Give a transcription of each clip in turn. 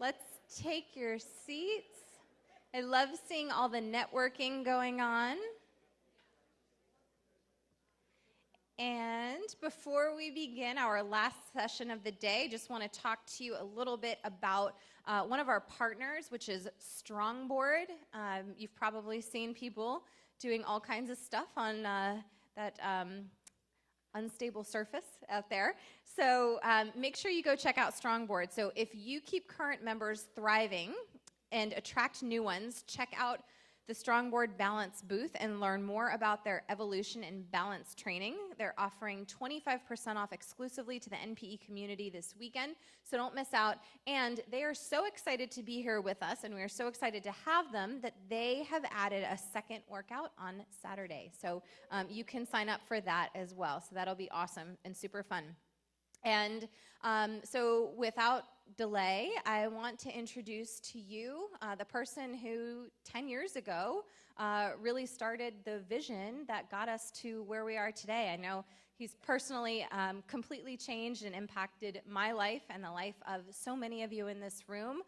Let's take your seats. I love seeing all the networking going on. And before we begin our last session of the day, just want to talk to you a little bit about one of our partners, which is Strongboard. You've probably seen people doing all kinds of stuff on that unstable surface out there. So make sure you go check out Strongboard. So if you keep current members thriving and attract new ones, check out the Strongboard Balance booth and learn more about their evolution and balance training. They're offering 25% off exclusively to the NPE community this weekend, so don't miss out. And they are so excited to be here with us, and we are so excited to have them that they have added a second workout on Saturday. So you can sign up for that as well. So that'll be awesome and super fun. And so without delay, I want to introduce to you the person who 10 years ago really started the vision that got us to where we are today. I know he's personally completely changed and impacted my life and the life of so many of you in this room.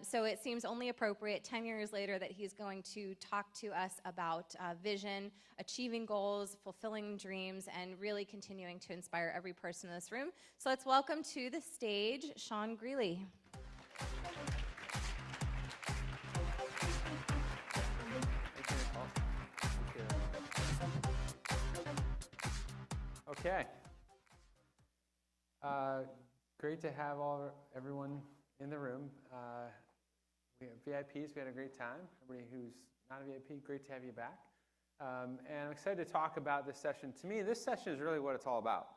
So it seems only appropriate 10 years later that he's going to talk to us about vision, achieving goals, fulfilling dreams, and really continuing to inspire every person in this room. So let's welcome to the stage Sean Greeley. Okay. Great to have everyone in the room. We have VIPs. We had a great time. Everybody who's not a VIP, great to have you back. And I'm excited to talk about this session. To me, this session is really what it's all about.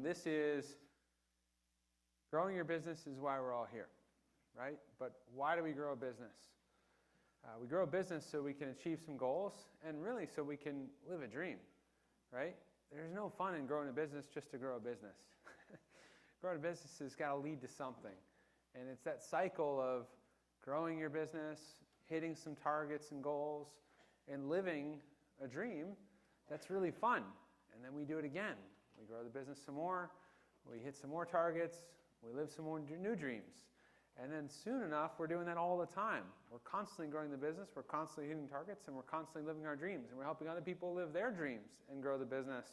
This is growing your business is why we're all here, right? But why do we grow a business? We grow a business so we can achieve some goals and really so we can live a dream, right? There's no fun in growing a business just to grow a business. Growing a business has got to lead to something. And it's that cycle of growing your business, hitting some targets and goals, and living a dream that's really fun. And then we do it again. We grow the business some more, we hit some more targets, we live some more new dreams. And then soon enough, we're doing that all the time. We're constantly growing the business, we're constantly hitting targets, and we're constantly living our dreams. And we're helping other people live their dreams and grow the business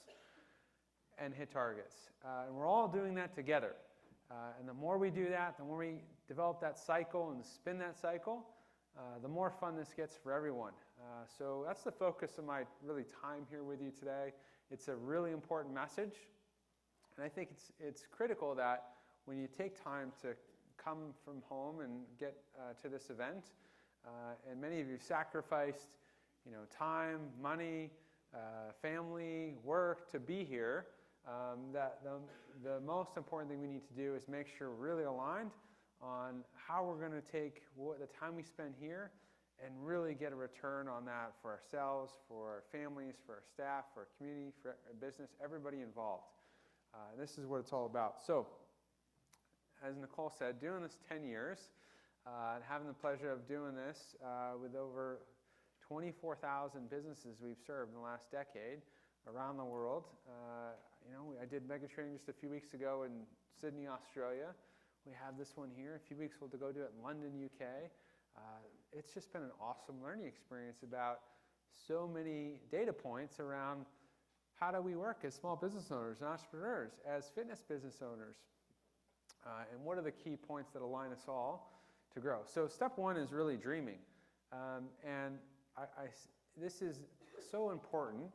and hit targets. And we're all doing that together. And the more we do that, the more we develop that cycle and spin that cycle, the more fun this gets for everyone. So that's the focus of my really time here with you today. It's a really important message. And I think it's critical that when you take time to come from home and get to this event, and many of you sacrificed, time, money, family, work to be here, that the most important thing we need to do is make sure we're really aligned on how we're going to take the time we spend here and really get a return on that for ourselves, for our families, for our staff, for our community, for our business, everybody involved. This is what it's all about. So, as Nicole said, doing this 10 years, and having the pleasure of doing this with over 24,000 businesses we've served in the last decade around the world. I did mega training just a few weeks ago in Sydney, Australia. We have this one here. A few weeks we'll go do it in London, UK. It's just been an awesome learning experience about so many data points around how do we work as small business owners and entrepreneurs, as fitness business owners, and what are the key points that align us all to grow. So step one is really dreaming. And this is so important.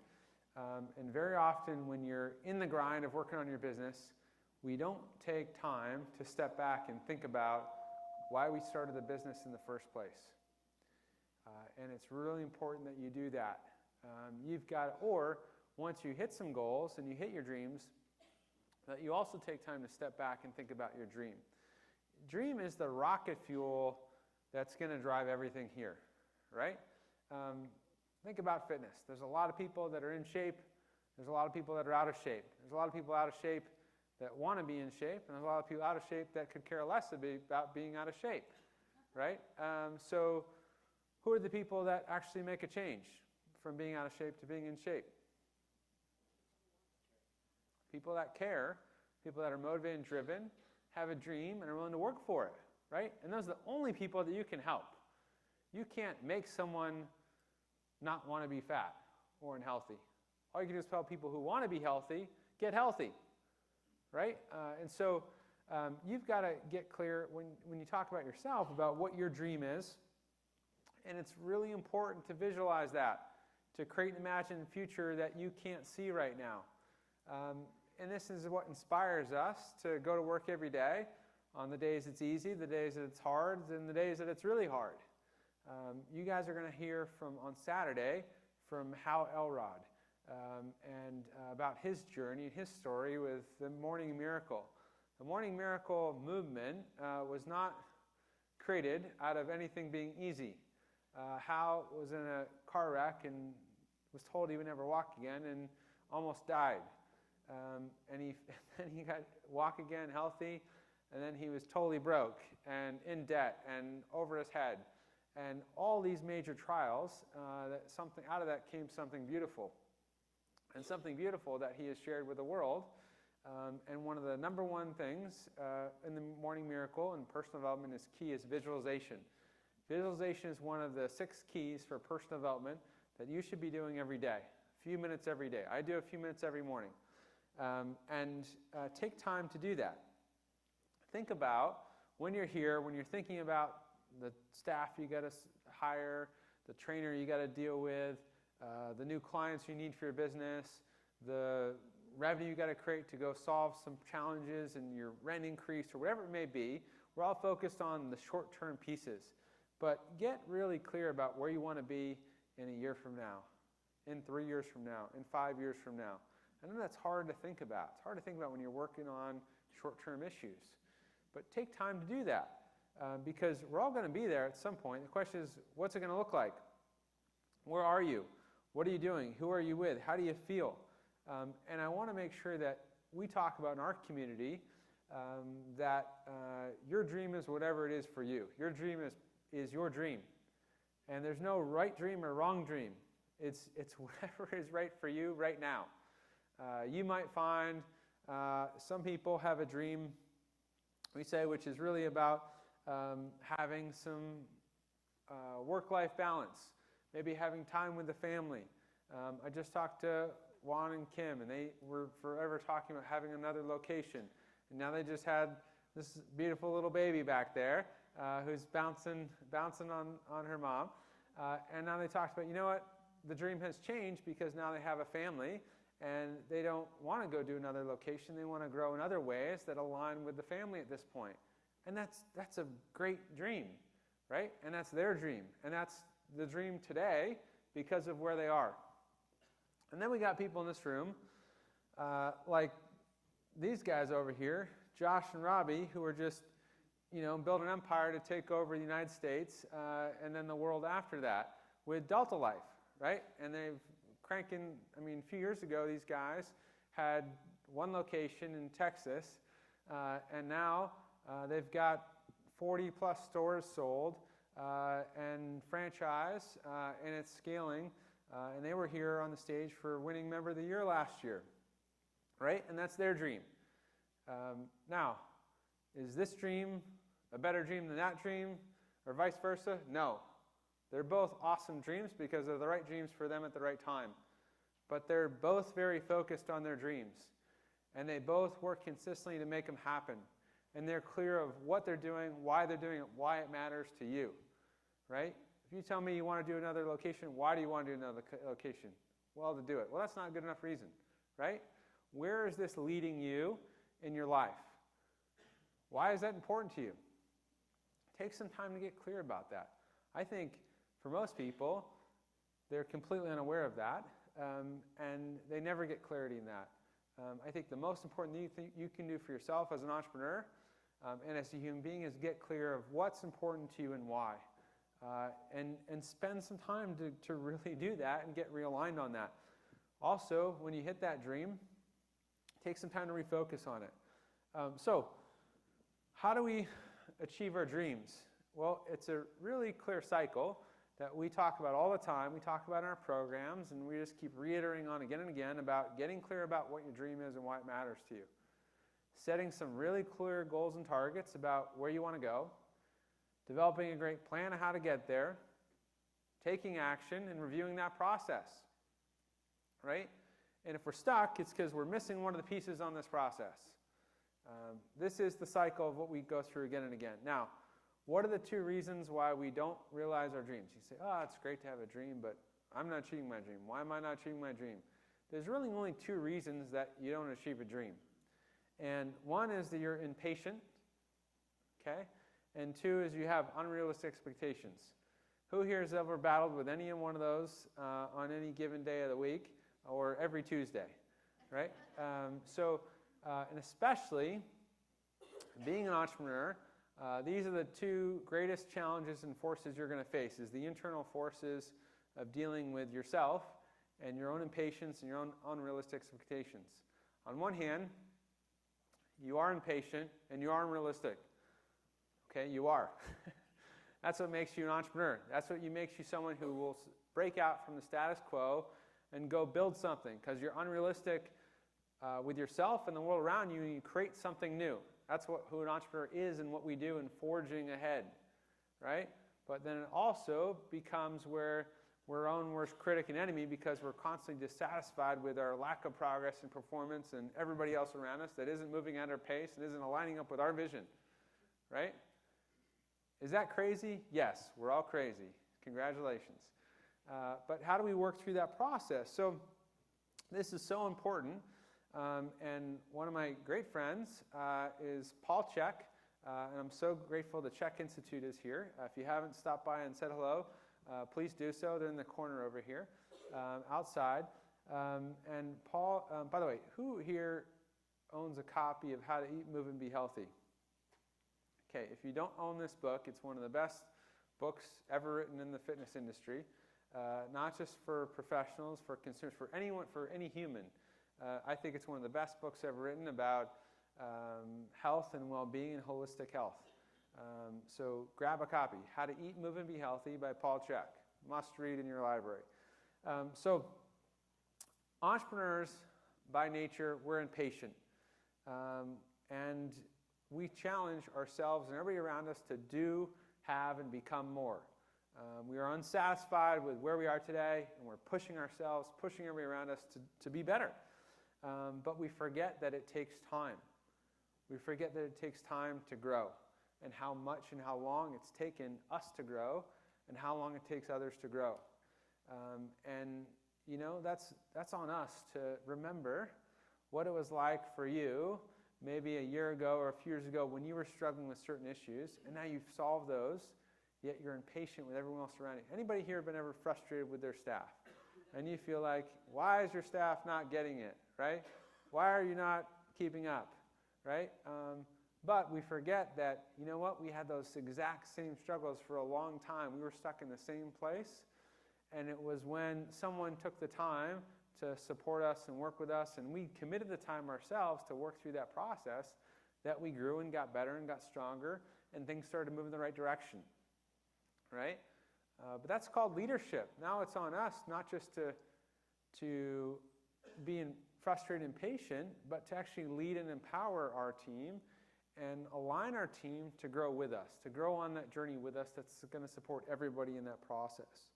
And very often when you're in the grind of working on your business, we don't take time to step back and think about why we started the business in the first place. And it's really important that you do that. Or once you hit some goals and you hit your dreams, that you also take time to step back and think about your dream. Dream is the rocket fuel that's going to drive everything here, right? Think about fitness. There's a lot of people that are in shape. There's a lot of people that are out of shape. There's a lot of people out of shape that want to be in shape, and there's a lot of people out of shape that could care less about being out of shape, right? So who are the people that actually make a change from being out of shape to being in shape? People that care, people that are motivated and driven, have a dream, and are willing to work for it, right? And those are the only people that you can help. You can't make someone not want to be fat or unhealthy. All you can do is tell people who want to be healthy, get healthy, right? And so you've got to get clear when you talk about yourself about what your dream is. And it's really important to visualize that, to create an imagined future that you can't see right now. And this is what inspires us to go to work every day, on the days it's easy, the days that it's hard, and the days that it's really hard. You guys are going to hear on Saturday from Hal Elrod and about his journey, his story with the Morning Miracle. The Morning Miracle movement was not created out of anything being easy. Hal was in a car wreck and was told he would never walk again and almost died. And he got walk again healthy, and then he was totally broke and in debt and over his head. And all these major trials, out of that came something beautiful. And something beautiful that he has shared with the world. And one of the number one things in the Morning Miracle and personal development is visualization. Visualization is one of the 6 keys for personal development that you should be doing every day, a few minutes every day. I do a few minutes every morning. And take time to do that. Think about when you're here, when you're thinking about the staff you got to hire, the trainer you got to deal with, the new clients you need for your business, the revenue you got to create to go solve some challenges and your rent increase or whatever it may be. We're all focused on the short-term pieces. But get really clear about where you want to be in a year from now, in 3 years from now, in 5 years from now. I know that's hard to think about. It's hard to think about when you're working on short-term issues. But take time to do that because we're all going to be there at some point. The question is, what's it going to look like? Where are you? What are you doing? Who are you with? How do you feel? And I want to make sure that we talk about in our community that your dream is whatever it is for you. Your dream is your dream. And there's no right dream or wrong dream. It's whatever is right for you right now. You might find some people have a dream, we say, which is really about having some work-life balance, maybe having time with the family. I just talked to Juan and Kim, and they were forever talking about having another location. And now they just had this beautiful little baby back there who's bouncing on her mom. And now they talked about, you know what, the dream has changed because now they have a family, and they don't want to go do another location. They want to grow in other ways that align with the family at this point. And that's a great dream, right? And that's their dream. And that's the dream today because of where they are. And then we got people in this room, like these guys over here, Josh and Robbie, who are just, build an empire to take over the United States and then the world after that with Delta Life, right? And they've a few years ago, these guys had one location in Texas, and now they've got 40-plus stores sold and franchise, and it's scaling. And they were here on the stage for Winning Member of the Year last year, right? And that's their dream. Now, is this dream a better dream than that dream, or vice versa? No. They're both awesome dreams because they're the right dreams for them at the right time. But they're both very focused on their dreams. And they both work consistently to make them happen. And they're clear of what they're doing, why they're doing it, why it matters to you, right? If you tell me you want to do another location, why do you want to do another location? Well, to do it. Well, that's not a good enough reason, right? Where is this leading you in your life? Why is that important to you? Take some time to get clear about that. I think for most people, they're completely unaware of that, and they never get clarity in that. I think the most important thing you can do for yourself as an entrepreneur and as a human being is get clear of what's important to you and why. And spend some time to really do that and get realigned on that. Also, when you hit that dream, take some time to refocus on it. So, how do we achieve our dreams? Well, it's a really clear cycle that we talk about all the time. We talk about in our programs, and we just keep reiterating on again and again about getting clear about what your dream is and why it matters to you. Setting some really clear goals and targets about where you want to go. developing a great plan of how to get there, taking action, and reviewing that process, right? And if we're stuck, it's because we're missing one of the pieces on this process. This is the cycle of what we go through again and again. Now, what are the two reasons why we don't realize our dreams? You say, oh, it's great to have a dream, but I'm not achieving my dream. Why am I not achieving my dream? There's really only two reasons that you don't achieve a dream. And one is that you're impatient, okay? And two is you have unrealistic expectations. Who here has ever battled with any one of those on any given day of the week or every Tuesday, right? And especially being an entrepreneur, these are the two greatest challenges and forces you're going to face, is the internal forces of dealing with yourself and your own impatience and your own unrealistic expectations. On one hand, you are impatient and you are unrealistic. Okay, you are. That's what makes you an entrepreneur. That's what makes you someone who will break out from the status quo and go build something, because you're unrealistic with yourself and the world around you, and you create something new. That's who an entrepreneur is and what we do in forging ahead, right? But then it also becomes where we're our own worst critic and enemy, because we're constantly dissatisfied with our lack of progress and performance and everybody else around us that isn't moving at our pace and isn't aligning up with our vision, right? Is that crazy? Yes, we're all crazy. Congratulations. But how do we work through that process? So this is so important. And one of my great friends is Paul Check, and I'm so grateful the Check Institute is here. If you haven't stopped by and said hello, please do so. They're in the corner over here, outside. And Paul, by the way, who here owns a copy of How to Eat, Move, and Be Healthy? Okay, if you don't own this book, it's one of the best books ever written in the fitness industry, not just for professionals, for consumers, for anyone, for any human. I think it's one of the best books ever written about health and well-being and holistic health. So grab a copy. How to Eat, Move, and Be Healthy by Paul Check. Must read in your library. So entrepreneurs, by nature, we're impatient. And we challenge ourselves and everybody around us to do, have, and become more. We are unsatisfied with where we are today, and we're pushing ourselves, pushing everybody around us to be better. But we forget that it takes time. We forget that it takes time to grow, and how much and how long it's taken us to grow, and how long it takes others to grow. And you know, that's on us to remember what it was like for you maybe a year ago or a few years ago when you were struggling with certain issues, and now you've solved those, yet you're impatient with everyone else around you. Anybody here been ever frustrated with their staff? And you feel like, why is your staff not getting it, right? Why are you not keeping up, right? But we forget that, you know what, we had those exact same struggles for a long time. We were stuck in the same place, and it was when someone took the time to support us and work with us, and we committed the time ourselves to work through that process, that we grew and got better and got stronger, and things started to move in the right direction, right? But that's called leadership. Now it's on us not just to be frustrated and impatient, but to actually lead and empower our team and align our team to grow with us, to grow on that journey with us that's going to support everybody in that process.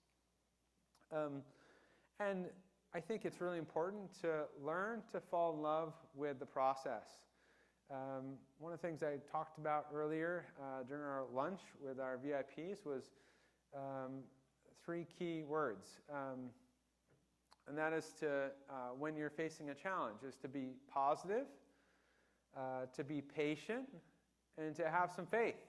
And I think it's really important to learn to fall in love with the process. One of the things I talked about earlier during our lunch with our VIPs was 3 key words. And that is to, when you're facing a challenge, is to be positive, to be patient, and to have some faith.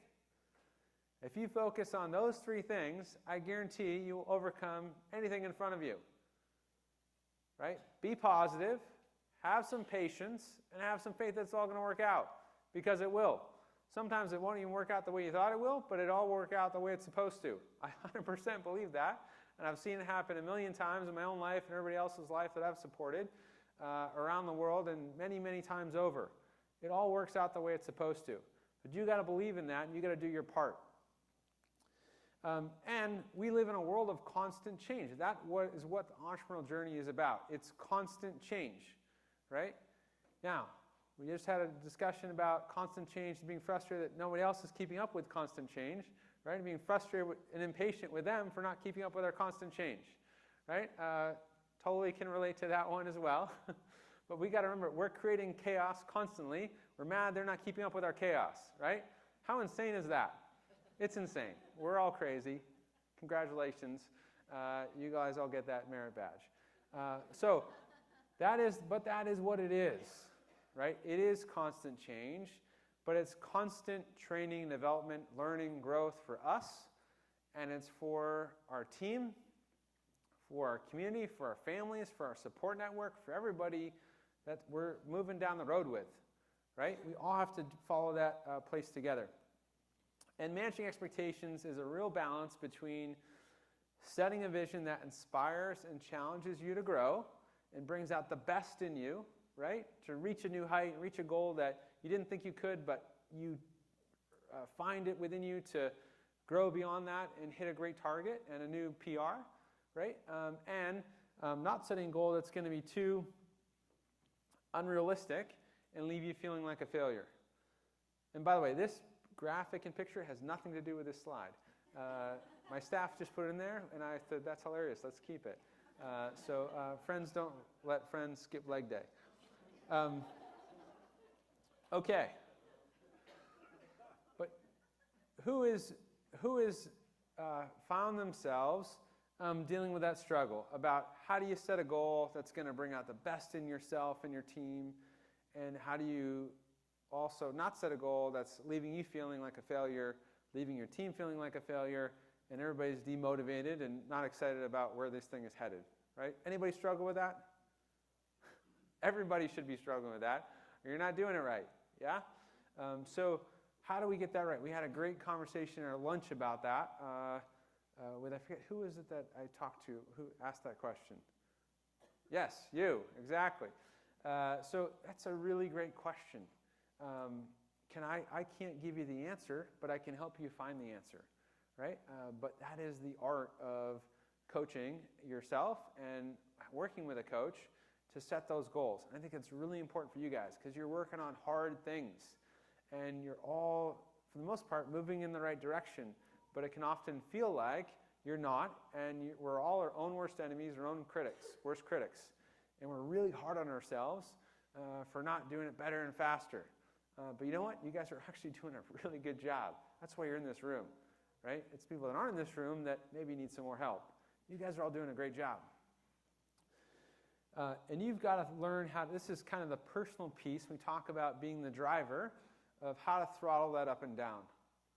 If you focus on those 3 things, I guarantee you will overcome anything in front of you. Right? Be positive, have some patience, and have some faith that it's all going to work out, because it will. Sometimes it won't even work out the way you thought it will, but it'll all work out the way it's supposed to. I 100% believe that, and I've seen it happen a million times in my own life and everybody else's life that I've supported around the world, and many, many times over. It all works out the way it's supposed to. But you got to believe in that, and you got to do your part. And we live in a world of constant change. That is what the entrepreneurial journey is about. It's constant change, right? Now, we just had a discussion about constant change and being frustrated that nobody else is keeping up with constant change, right? Being frustrated and impatient with them for not keeping up with our constant change, right? Totally can relate to that one as well. But we got to remember, we're creating chaos constantly. We're mad they're not keeping up with our chaos, right? How insane is that? It's insane. We're all crazy. Congratulations. You guys all get that merit badge. So that is what it is, right? It is constant change, but it's constant training, development, learning, growth for us, and it's for our team, for our community, for our families, for our support network, for everybody that we're moving down the road with, right? We all have to follow that place together. And managing expectations is a real balance between setting a vision that inspires and challenges you to grow and brings out the best in you, right? To reach a new height, reach a goal that you didn't think you could, but you find it within you to grow beyond that and hit a great target and a new PR, right? And not setting a goal that's going to be too unrealistic and leave you feeling like a failure. And by the way, this graphic and picture has nothing to do with this slide. My staff just put it in there, and I said, that's hilarious, let's keep it. So friends don't let friends skip leg day. Okay. But who is found themselves dealing with that struggle about how do you set a goal that's going to bring out the best in yourself and your team, and how do you also not set a goal that's leaving you feeling like a failure, leaving your team feeling like a failure, and everybody's demotivated and not excited about where this thing is headed, right? Anybody struggle with that? Everybody should be struggling with that, or you're not doing it right, yeah? So how do we get that right? We had a great conversation at our lunch about that with, I forget, who is it that I talked to who asked that question? Yes, you, exactly. So that's a really great question. I can't give you the answer, but I can help you find the answer, right? But that is the art of coaching yourself and working with a coach to set those goals. And I think it's really important for you guys because you're working on hard things and you're all, for the most part, moving in the right direction, but it can often feel like you're not, and we're all our own worst enemies, our own critics, worst critics. And we're really hard on ourselves for not doing it better and faster. But you know what? You guys are actually doing a really good job. That's why you're in this room, right? It's people that aren't in this room that maybe need some more help. You guys are all doing a great job. And you've got to learn how, this is kind of the personal piece. We talk about being the driver of how to throttle that up and down.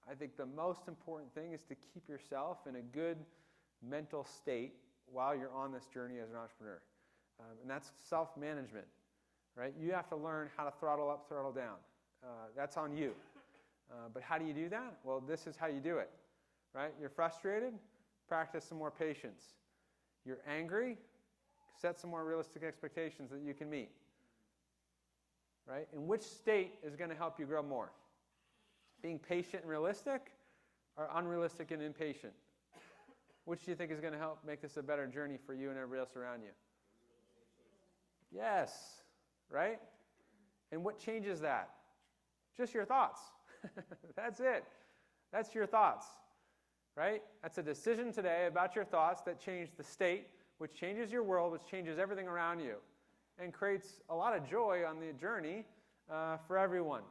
I think the most important thing is to keep yourself in a good mental state while you're on this journey as an entrepreneur. And that's self-management, right? You have to learn how to throttle up, throttle down. That's on you. But how do you do that? Well, this is how you do it, right? You're frustrated, practice some more patience. You're angry, set some more realistic expectations that you can meet, right? And which state is going to help you grow more? Being patient and realistic, or unrealistic and impatient? Which do you think is going to help make this a better journey for you and everybody else around you? Yes, right? And what changes that? Just your thoughts. That's it. That's your thoughts, right? That's a decision today about your thoughts that change the state, which changes your world, which changes everything around you, and creates a lot of joy on the journey for everyone.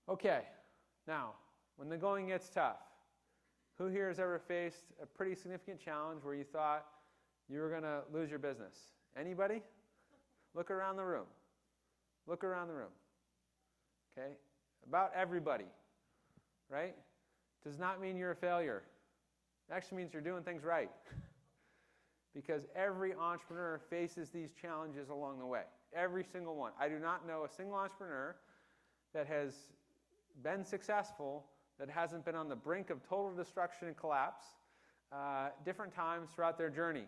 Okay, now, when the going gets tough, who here has ever faced a pretty significant challenge where you thought you were going to lose your business? Anybody? Look around the room. Look around the room. Okay? About everybody, right? Does not mean you're a failure. It actually means you're doing things right. Because every entrepreneur faces these challenges along the way. Every single one. I do not know a single entrepreneur that has been successful that hasn't been on the brink of total destruction and collapse different times throughout their journey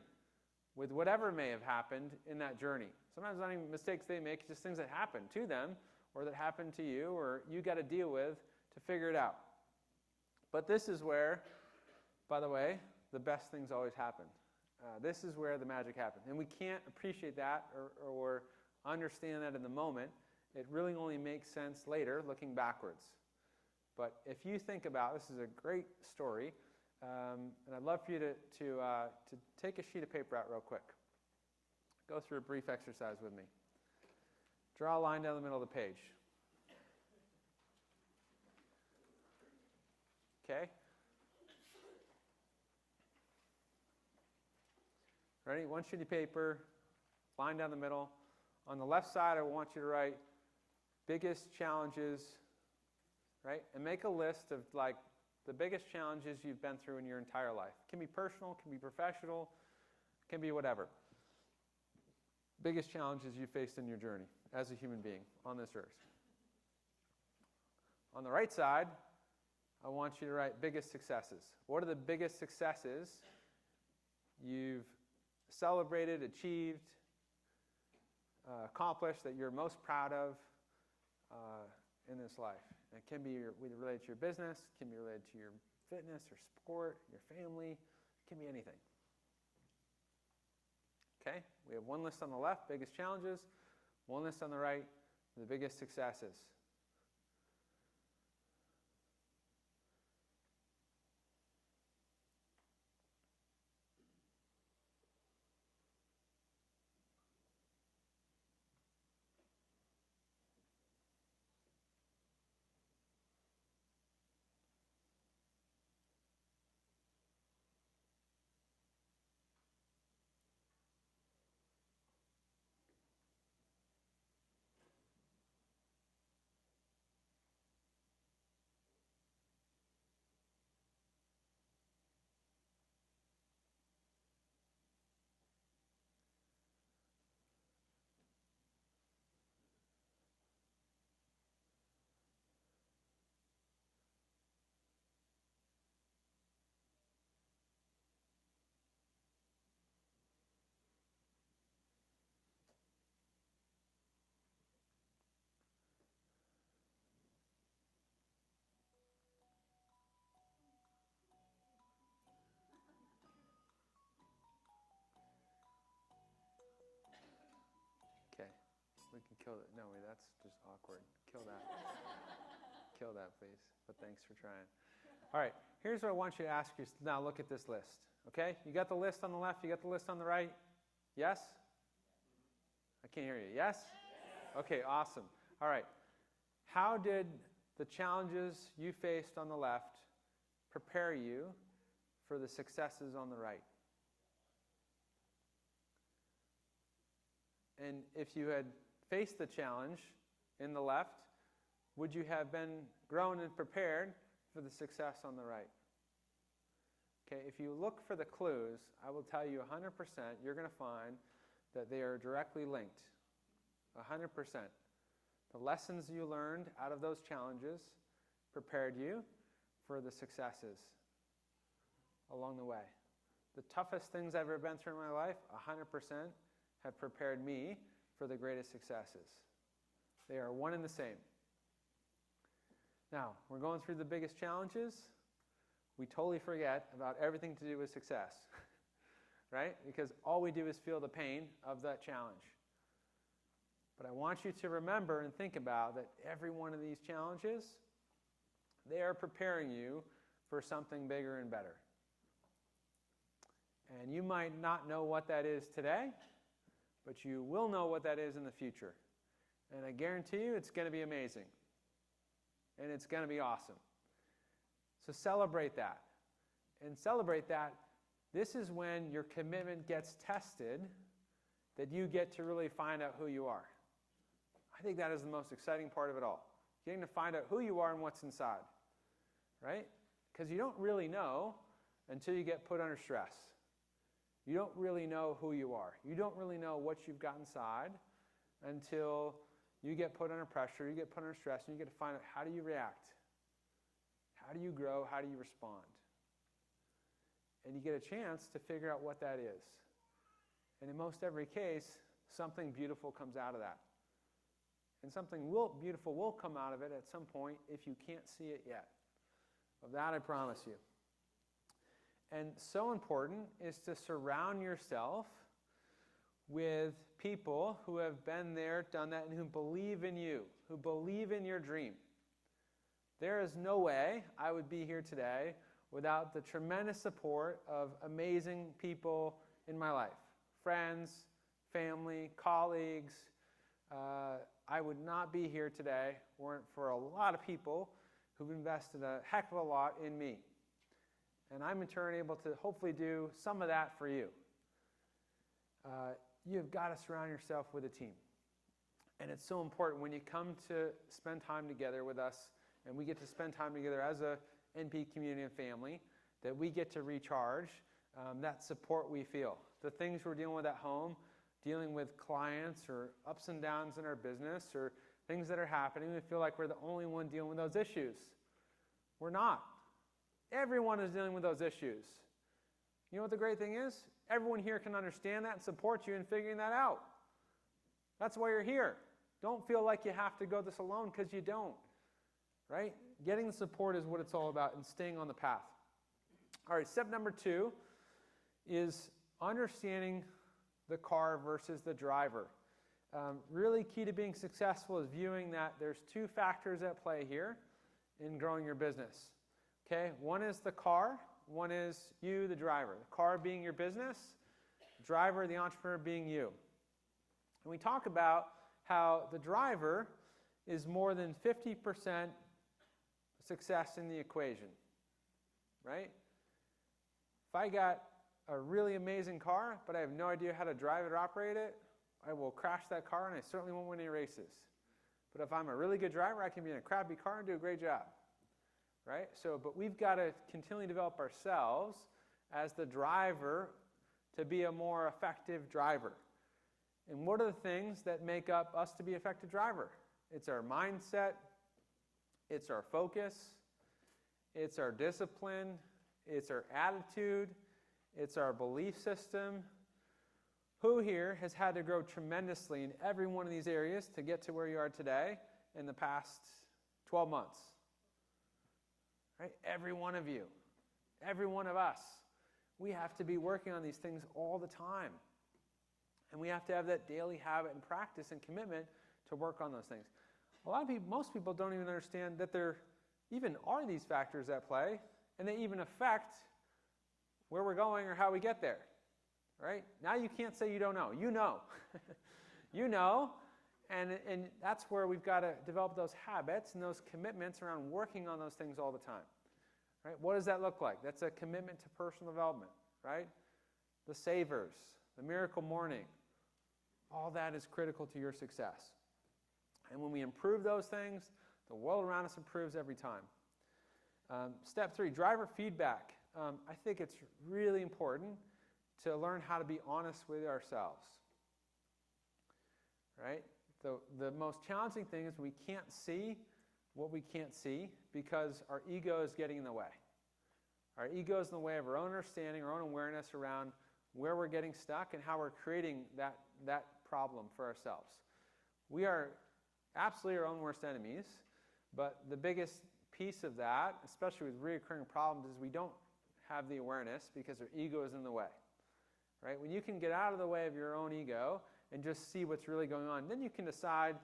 with whatever may have happened in that journey. Sometimes not even mistakes they make, just things that happen to them or that happen to you or you got to deal with to figure it out. But this is where, by the way, the best things always happen. This is where the magic happens. And we can't appreciate that or understand that in the moment. It really only makes sense later, looking backwards. But if you think about, this is a great story, and I'd love for you to take a sheet of paper out real quick. Go through a brief exercise with me. Draw a line down the middle of the page. Okay? Ready? One sheet of paper, line down the middle. On the left side, I want you to write biggest challenges, right? And make a list of like the biggest challenges you've been through in your entire life. It can be personal, can be professional, can be whatever. Biggest challenges you faced in your journey as a human being on this earth. On the right side, I want you to write biggest successes. What are the biggest successes you've celebrated, achieved, accomplished that you're most proud of in this life? And it can be related to your business, it can be related to your fitness or sport, your family, it can be anything. Okay, we have one list on the left, biggest challenges, one list on the right, the biggest successes. Okay, we can kill it. No, wait, that's just awkward. Kill that. Kill that, please. But thanks for trying. All right, here's what I want you to ask you. Now look at this list. Okay, you got the list on the left, you got the list on the right? Yes? I can't hear you. Yes? Okay, awesome. All right, how did the challenges you faced on the left prepare you for the successes on the right? And if you had faced the challenge in the left, would you have been grown and prepared for the success on the right? Okay, if you look for the clues, I will tell you 100% you're going to find that they are directly linked. 100%. The lessons you learned out of those challenges prepared you for the successes along the way. The toughest things I've ever been through in my life, 100%, have prepared me for the greatest successes. They are one and the same. Now, we're going through the biggest challenges. We totally forget about everything to do with success, right? Because all we do is feel the pain of that challenge. But I want you to remember and think about that every one of these challenges, they are preparing you for something bigger and better. And you might not know what that is today, but you will know what that is in the future. And I guarantee you it's going to be amazing. And it's going to be awesome. So celebrate that. And celebrate that. This is when your commitment gets tested, that you get to really find out who you are. I think that is the most exciting part of it all. Getting to find out who you are and what's inside. Right? Because you don't really know until you get put under stress. You don't really know who you are. You don't really know what you've got inside until you get put under pressure, you get put under stress, and you get to find out how do you react? How do you grow? How do you respond? And you get a chance to figure out what that is. And in most every case, something beautiful comes out of that. And something beautiful will come out of it at some point if you can't see it yet. Of that I promise you. And so important is to surround yourself with people who have been there, done that, and who believe in you, who believe in your dream. There is no way I would be here today without the tremendous support of amazing people in my life. Friends, family, colleagues. I would not be here today weren't for a lot of people who've invested a heck of a lot in me. And I'm in turn able to hopefully do some of that for you. You've got to surround yourself with a team. And it's so important when you come to spend time together with us, and we get to spend time together as a NPE community and family, that we get to recharge that support we feel. The things we're dealing with at home, dealing with clients or ups and downs in our business or things that are happening, we feel like we're the only one dealing with those issues. We're not. Everyone is dealing with those issues. You know what the great thing is? Everyone here can understand that and support you in figuring that out. That's why you're here. Don't feel like you have to go this alone, because you don't. Right? Getting the support is what it's all about, and staying on the path. All right, step number 2 is understanding the car versus the driver. Really key to being successful is viewing that there's 2 factors at play here in growing your business. Okay, one is the car, one is you, the driver. The car being your business, driver, the entrepreneur, being you. And we talk about how the driver is more than 50% success in the equation, right? If I got a really amazing car, but I have no idea how to drive it or operate it, I will crash that car, and I certainly won't win any races. But if I'm a really good driver, I can be in a crappy car and do a great job, right? But we've got to continually develop ourselves as the driver to be a more effective driver. And what are the things that make up us to be an effective driver? It's our mindset, it's our focus, it's our discipline, it's our attitude, it's our belief system. Who here has had to grow tremendously in every one of these areas to get to where you are today in the past 12 months? Right? Every one of you, every one of us. We have to be working on these things all the time. And we have to have that daily habit and practice and commitment to work on those things. A lot of people, most people don't even understand that there even are these factors at play, and they even affect where we're going or how we get there. Right? Now you can't say you don't know. You know. You know, and that's where we've got to develop those habits and those commitments around working on those things all the time. Right? What does that look like? That's a commitment to personal development, right? The savers, the miracle morning, all that is critical to your success. And when we improve those things, the world around us improves every time. Step 3, driver feedback. I think it's really important to learn how to be honest with ourselves. Right? The most challenging thing is we can't see what we can't see because our ego is getting in the way. Our ego is in the way of our own understanding, our own awareness around where we're getting stuck and how we're creating that problem for ourselves. We are absolutely our own worst enemies, but the biggest piece of that, especially with recurring problems, is we don't have the awareness because our ego is in the way. Right? When you can get out of the way of your own ego and just see what's really going on, then you can decide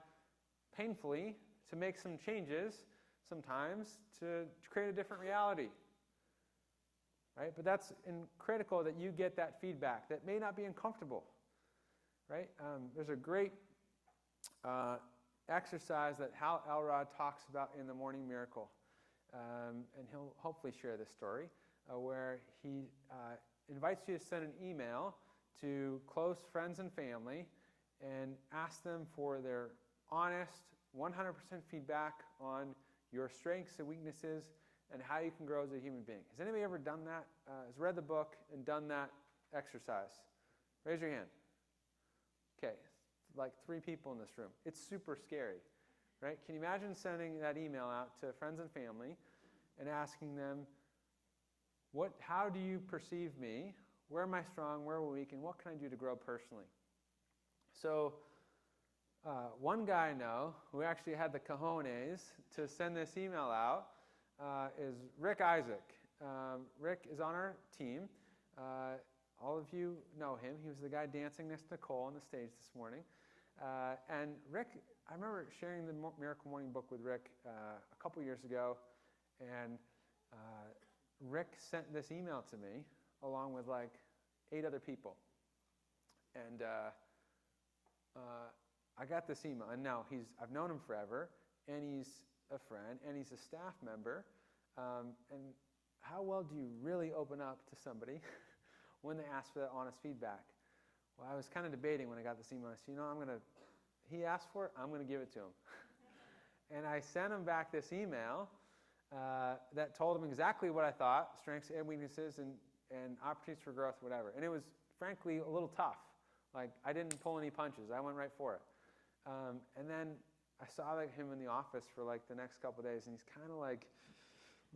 painfully to make some changes sometimes to create a different reality. Right? But that's critical that you get that feedback that may not be uncomfortable. Right? There's a great exercise that Hal Elrod talks about in The Morning Miracle. And he'll hopefully share this story where he invites you to send an email to close friends and family and ask them for their honest, 100% feedback on your strengths and weaknesses and how you can grow as a human being. Has anybody ever done that? Has read the book and done that exercise? Raise your hand. Okay, like 3 people in this room. It's super scary, right? Can you imagine sending that email out to friends and family and asking them, how do you perceive me? Where am I strong? Where am I weak? And what can I do to grow personally? So one guy I know who actually had the cojones to send this email out is Rick Isaac. Rick is on our team. All of you know him. He was the guy dancing next to Nicole on the stage this morning. And Rick I remember sharing the Miracle Morning book with Rick a couple years ago, and Rick sent this email to me along with like 8 other people. And I got this email, and now I've known him forever, and he's a friend, and he's a staff member. And how well do you really open up to somebody when they ask for that honest feedback? Well, I was kind of debating when I got this email. I said, he asked for it, I'm going to give it to him. And I sent him back this email that told him exactly what I thought, strengths and weaknesses and opportunities for growth, whatever. And it was, frankly, a little tough. Like, I didn't pull any punches. I went right for it. And then I saw him in the office for like the next couple of days, and he's kind of like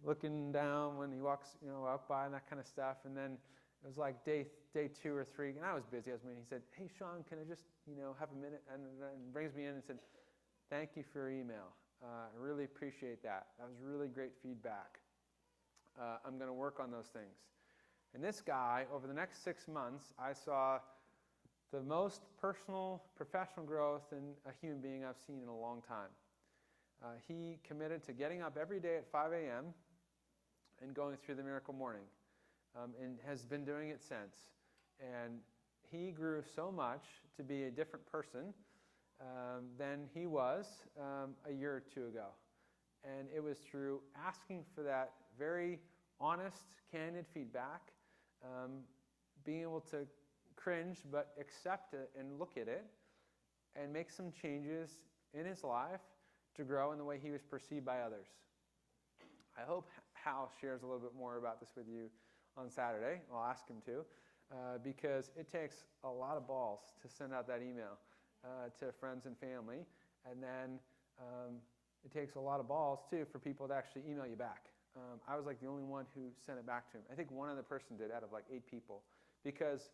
looking down when he walks, up by and that kind of stuff. And then it was like day 2 or 3, and I was busy. He said, "Hey, Sean, can I just, have a minute?" And brings me in and said, "Thank you for your email. I really appreciate that. That was really great feedback. I'm going to work on those things." And this guy, over the next 6 months, I saw the most personal, professional growth in a human being I've seen in a long time. He committed to getting up every day at 5 a.m. and going through the Miracle Morning, and has been doing it since. And he grew so much to be a different person than he was a year or 2 ago. And it was through asking for that very honest, candid feedback, being able to cringe but accept it and look at it and make some changes in his life to grow in the way he was perceived by others. I hope Hal shares a little bit more about this with you on Saturday. I'll ask him to, because it takes a lot of balls to send out that email to friends and family, and then it takes a lot of balls too for people to actually email you back. I was like the only one who sent it back to him. I think one other person did out of like 8 people, because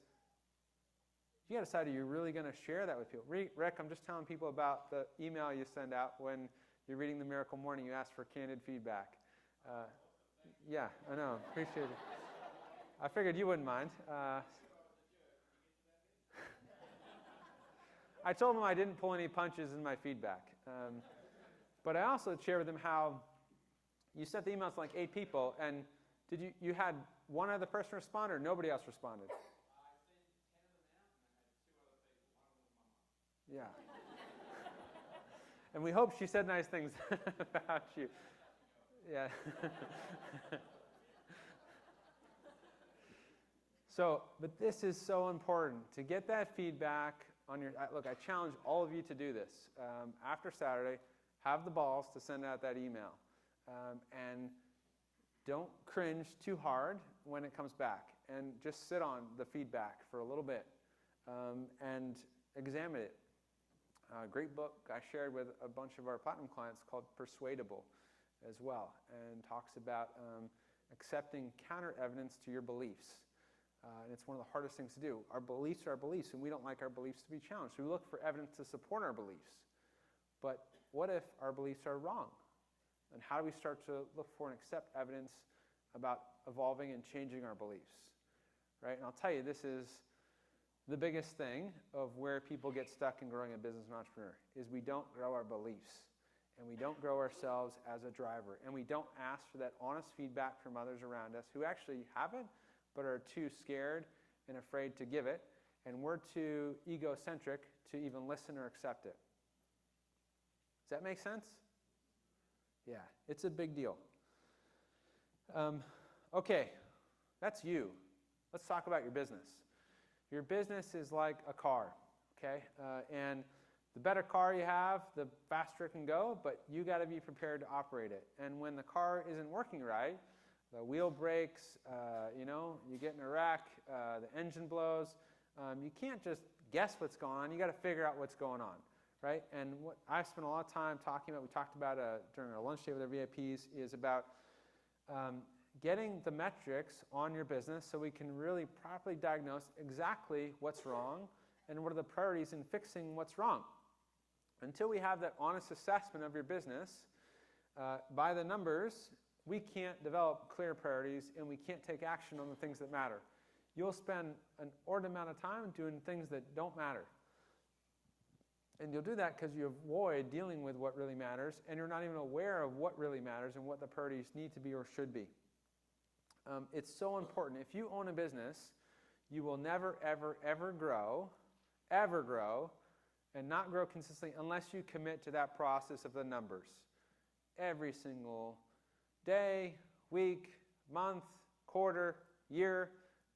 you got to decide, are you really going to share that with people? Rick, I'm just telling people about the email you send out when you're reading the Miracle Morning. You ask for candid feedback. Yeah, I know. Appreciate it. I figured you wouldn't mind. I told him I didn't pull any punches in my feedback. But I also shared with him how you sent the emails to like 8 people, and did you had one other person respond, or nobody else responded? Yeah. And we hope she said nice things about you. Yeah. But this is so important, to get that feedback on your, look, I challenge all of you to do this. After Saturday, have the balls to send out that email. And don't cringe too hard when it comes back. And just sit on the feedback for a little bit and examine it. A great book I shared with a bunch of our platinum clients called Persuadable as well, and talks about accepting counter evidence to your beliefs. And it's one of the hardest things to do. Our beliefs are our beliefs, and we don't like our beliefs to be challenged. So we look for evidence to support our beliefs. But what if our beliefs are wrong? And how do we start to look for and accept evidence about evolving and changing our beliefs? Right? And I'll tell you, this is the biggest thing of where people get stuck in growing a business and entrepreneur, is we don't grow our beliefs, and we don't grow ourselves as a driver, and we don't ask for that honest feedback from others around us who actually have it but are too scared and afraid to give it, and we're too egocentric to even listen or accept it. Does that make sense? Yeah, it's a big deal. Okay, that's you. Let's talk about your business. Your business is like a car, okay? And the better car you have, the faster it can go, but you got to be prepared to operate it. And when the car isn't working right, the wheel breaks, you get in a wreck, the engine blows. You can't just guess what's going on. You got to figure out what's going on, right? And what I've spent a lot of time talking about, we talked about during our lunch day with our VIPs, is about getting the metrics on your business so we can really properly diagnose exactly what's wrong and what are the priorities in fixing what's wrong. Until we have that honest assessment of your business by the numbers, we can't develop clear priorities, and we can't take action on the things that matter. You'll spend an inordinate amount of time doing things that don't matter. And you'll do that because you avoid dealing with what really matters, and you're not even aware of what really matters and what the priorities need to be or should be. It's so important. If you own a business, you will never, ever, ever grow, and not grow consistently unless you commit to that process of the numbers. Every single day, week, month, quarter, year,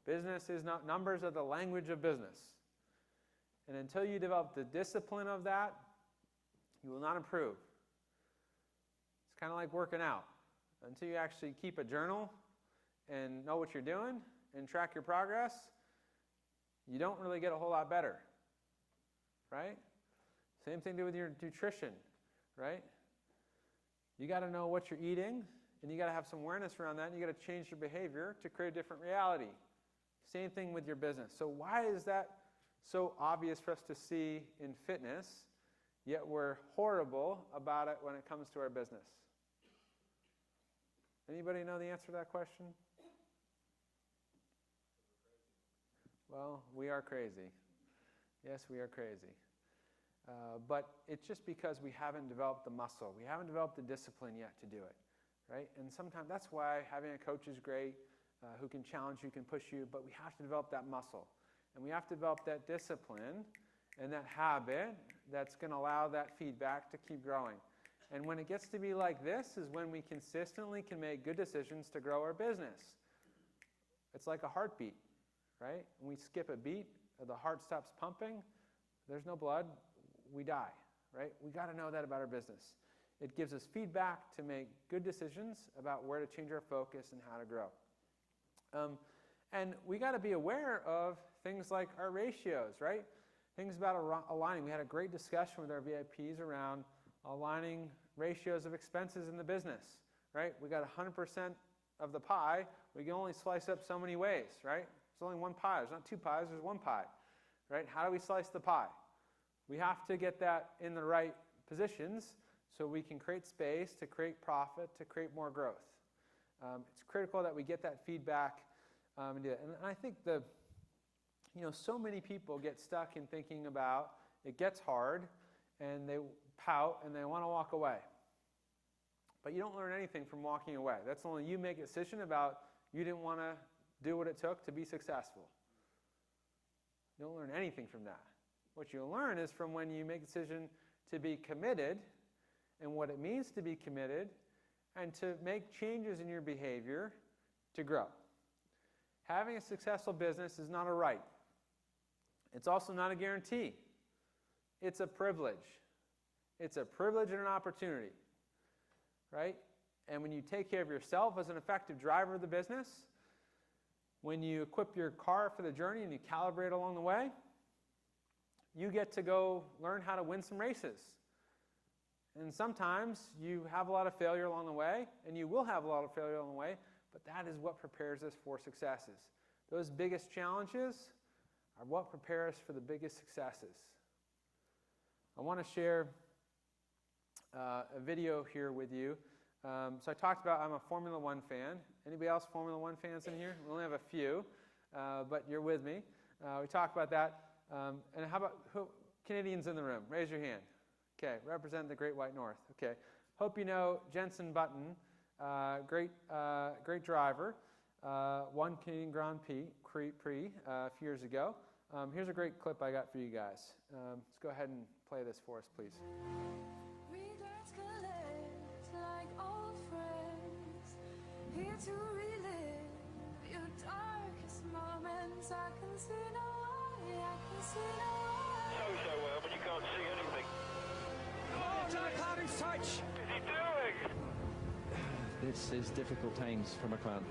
business is not, numbers are the language of business. And until you develop the discipline of that, you will not improve. It's kind of like working out. Until you actually keep a journal and know what you're doing and track your progress, you don't really get a whole lot better, right? Same thing to do with your nutrition, right? You got to know what you're eating, and you got to have some awareness around that, and you got to change your behavior to create a different reality. Same thing with your business. So why is that so obvious for us to see in fitness, yet we're horrible about it when it comes to our business? Anybody know the answer to that question? Well, we are crazy. Yes, we are crazy. But it's just because we haven't developed the muscle. We haven't developed the discipline yet to do it, right? And sometimes that's why having a coach is great, who can challenge you, can push you, but we have to develop that muscle. And we have to develop that discipline and that habit that's going to allow that feedback to keep growing. And when it gets to be like this is when we consistently can make good decisions to grow our business. It's like a heartbeat, right? When we skip a beat, or the heart stops pumping, there's no blood, we die, right? We got to know that about our business. It gives us feedback to make good decisions about where to change our focus and how to grow. And we got to be aware of things like our ratios, right? Things about aligning. We had a great discussion with our VIPs around aligning ratios of expenses in the business, right? We got 100% of the pie. We can only slice up so many ways, right? There's only one pie. There's not two pies. There's one pie, right? How do we slice the pie? We have to get that in the right positions so we can create space to create profit, to create more growth. It's critical that we get that feedback and do that. And I think so many people get stuck in thinking about it gets hard and they pout and they want to walk away. But you don't learn anything from walking away. That's only you make a decision about you didn't want to do what it took to be successful. You don't learn anything from that. What you'll learn is from when you make a decision to be committed and what it means to be committed and to make changes in your behavior to grow. Having a successful business is not a right. It's also not a guarantee. It's a privilege. It's a privilege and an opportunity, right? And when you take care of yourself as an effective driver of the business, when you equip your car for the journey and you calibrate along the way, you get to go learn how to win some races. And sometimes you have a lot of failure along the way, and you will have a lot of failure along the way, but that is what prepares us for successes. Those biggest challenges are what prepare us for the biggest successes. I want to share a video here with you. So I talked about I'm a Formula One fan. Anybody else Formula One fans in here? We only have a few, but you're with me. We talked about that. And how about Canadians in the room? Raise your hand. Okay, represent the Great White North. Okay, hope you know Jenson Button, great driver, won Canadian Grand Prix a few years ago. Here's a great clip I got for you guys. Let's go ahead and play this for us, please. Regrets collect like old friends, here to relive your darkest moments. I can see no way, I can see no way. So well, but you can't see anything. Oh, Jack Harding's touch! What's he doing? This is difficult times for McLaren.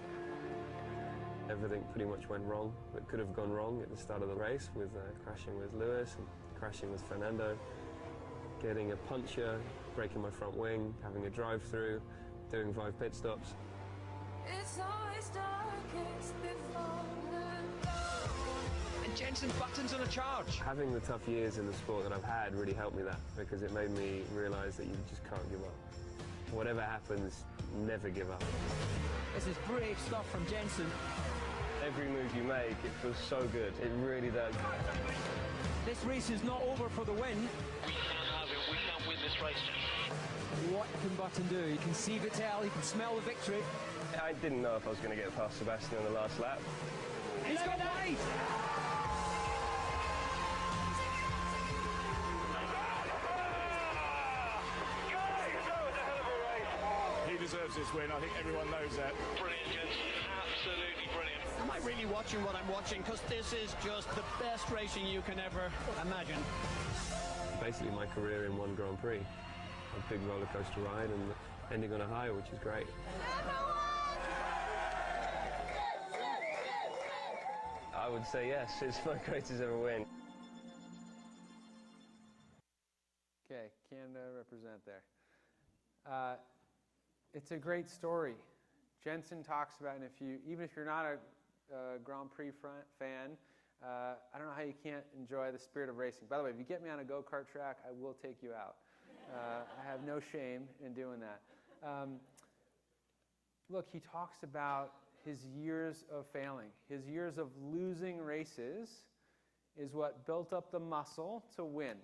Everything pretty much went wrong. It could have gone wrong at the start of the race with crashing with Lewis and crashing with Fernando, getting a puncture, breaking my front wing, having a drive-through, doing 5 pit stops. It's always darkest before the dawn. And Jenson Button's on a charge. Having the tough years in the sport that I've had really helped me that, because it made me realise that you just can't give up. Whatever happens, never give up. This is brave stuff from Jenson. Every move you make, it feels so good. It really does. This race is not over for the win. We can have it. We can win this race. What can Button do? He can see Vittel, he can smell the victory. I didn't know if I was going to get past Sebastian in the last lap. He's got wide! He deserves this win. I think everyone knows that. Brilliant, Jenson. Absolutely brilliant. Am I really watching what I'm watching? Because this is just the best racing you can ever imagine. Basically my career in one Grand Prix. A big roller coaster ride and ending on a high, which is great. I would say yes, it's my greatest ever win. Okay, Canada represent there. It's a great story. Jenson talks about, and even if you're not a Grand Prix fan, I don't know how you can't enjoy the spirit of racing. By the way, if you get me on a go-kart track, I will take you out. I have no shame in doing that. Look, he talks about his years of failing. His years of losing races is what built up the muscle to win.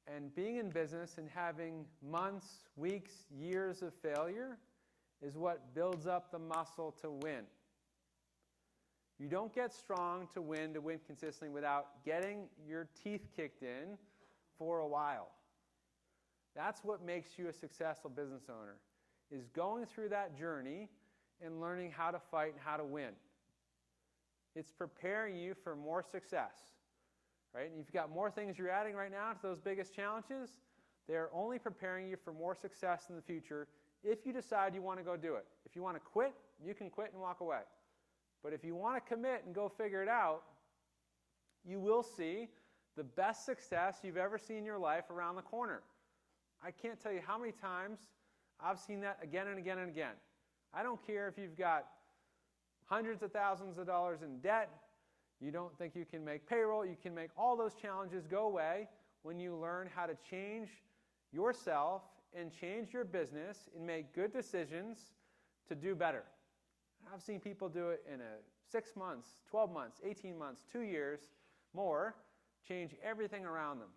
And being in business and having months, weeks, years of failure is what builds up the muscle to win. You don't get strong to win consistently without getting your teeth kicked in for a while. That's what makes you a successful business owner, is going through that journey and learning how to fight and how to win. It's preparing you for more success. Right? And you've got more things you're adding right now to those biggest challenges. They're only preparing you for more success in the future if you decide you want to go do it. If you want to quit, you can quit and walk away. But if you want to commit and go figure it out, you will see the best success you've ever seen in your life around the corner. I can't tell you how many times I've seen that again and again and again. I don't care if you've got hundreds of thousands of dollars in debt, you don't think you can make payroll, you can make all those challenges go away when you learn how to change yourself and change your business and make good decisions to do better. I've seen people do it in 6 months, 12 months, 18 months, 2 years, more, change everything around them.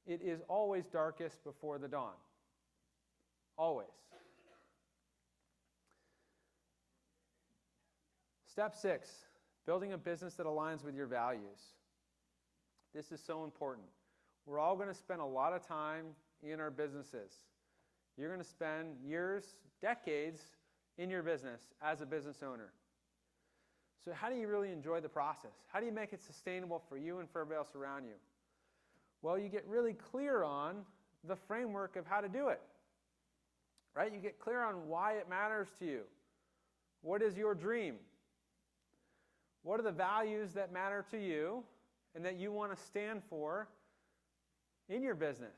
It is always darkest before the dawn. Always. Step 6. Building a business that aligns with your values. This is so important. We're all going to spend a lot of time in our businesses. You're going to spend years, decades in your business as a business owner. So how do you really enjoy the process? How do you make it sustainable for you and for everybody else around you? Well, you get really clear on the framework of how to do it. Right? You get clear on why it matters to you. What is your dream? What are the values that matter to you and that you want to stand for in your business?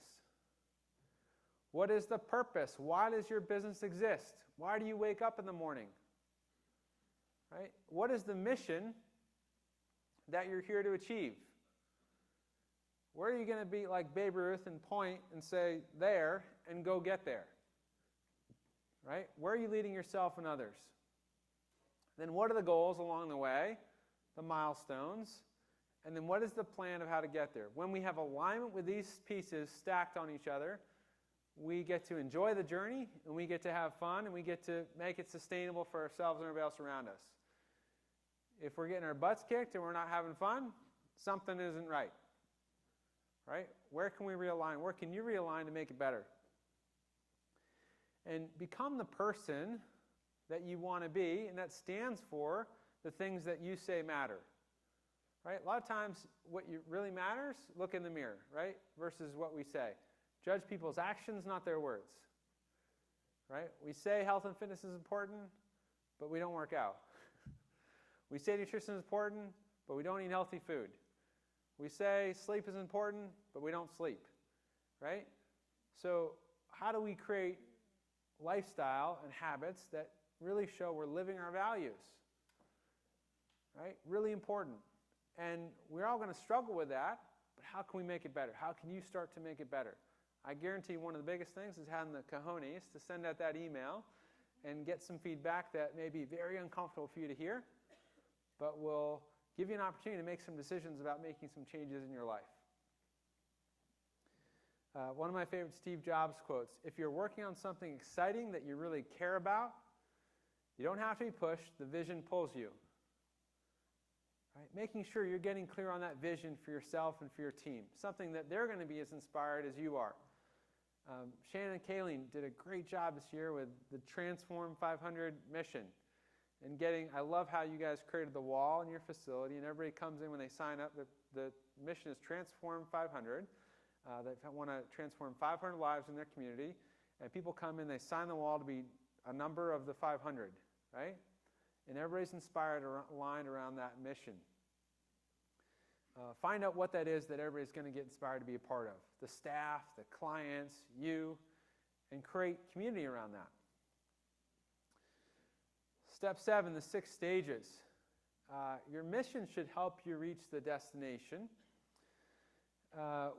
What is the purpose? Why does your business exist? Why do you wake up in the morning? Right? What is the mission that you're here to achieve? Where are you going to be like Babe Ruth and point and say, there, and go get there? Right? Where are you leading yourself and others? Then what are the goals along the way? The milestones, and then what is the plan of how to get there? When we have alignment with these pieces stacked on each other, we get to enjoy the journey, and we get to have fun, and we get to make it sustainable for ourselves and everybody else around us. If we're getting our butts kicked and we're not having fun, something isn't right. Right? Where can we realign? Where can you realign to make it better? And become the person that you want to be, and that stands for the things that you say matter. Right? A lot of times what really matters, look in the mirror, right? Versus what we say. Judge people's actions, not their words. Right? We say health and fitness is important, but we don't work out. We say nutrition is important, but we don't eat healthy food. We say sleep is important, but we don't sleep. Right? So how do we create lifestyle and habits that really show we're living our values? Right? Really important. And we're all going to struggle with that, but how can we make it better? How can you start to make it better? I guarantee one of the biggest things is having the cojones to send out that email and get some feedback that may be very uncomfortable for you to hear, but will give you an opportunity to make some decisions about making some changes in your life. One of my favorite Steve Jobs quotes, if you're working on something exciting that you really care about, you don't have to be pushed, the vision pulls you. Right? Making sure you're getting clear on that vision for yourself and for your team, something that they're going to be as inspired as you are. Shannon and Kayleen did a great job this year with the Transform 500 mission. And I love how you guys created the wall in your facility, and everybody comes in when they sign up. The mission is Transform 500. They want to transform 500 lives in their community. And people come in, they sign the wall to be a number of the 500, right? And everybody's inspired, aligned around that mission. Find out what that is that everybody's going to get inspired to be a part of. The staff, the clients, you, and create community around that. Step 7, the 6 stages. Your mission should help you reach the destination.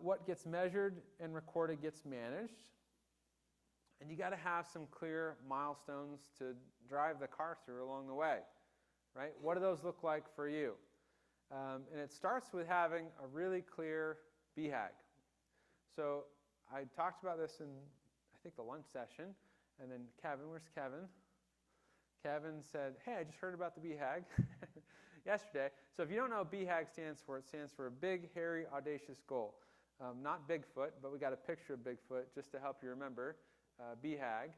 What gets measured and recorded gets managed. And you got to have some clear milestones to drive the car through along the way, right? What do those look like for you? And it starts with having a really clear BHAG. So I talked about this in, I think, the lunch session. And then Kevin, where's Kevin? Kevin said, hey, I just heard about the BHAG yesterday. So if you don't know what BHAG stands for, it stands for a big, hairy, audacious goal. Not Bigfoot, but we got a picture of Bigfoot just to help you remember BHAG.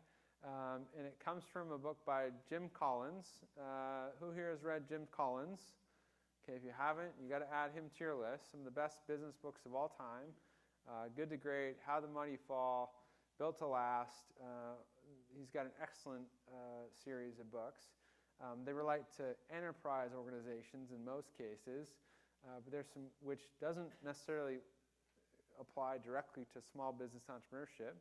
And it comes from a book by Jim Collins. Who here has read Jim Collins? Okay, if you haven't, you got to add him to your list. Some of the best business books of all time. Good to Great, How the Mighty Fall, Built to Last. He's got an excellent series of books. They relate to enterprise organizations in most cases, but there's some which doesn't necessarily apply directly to small business entrepreneurship,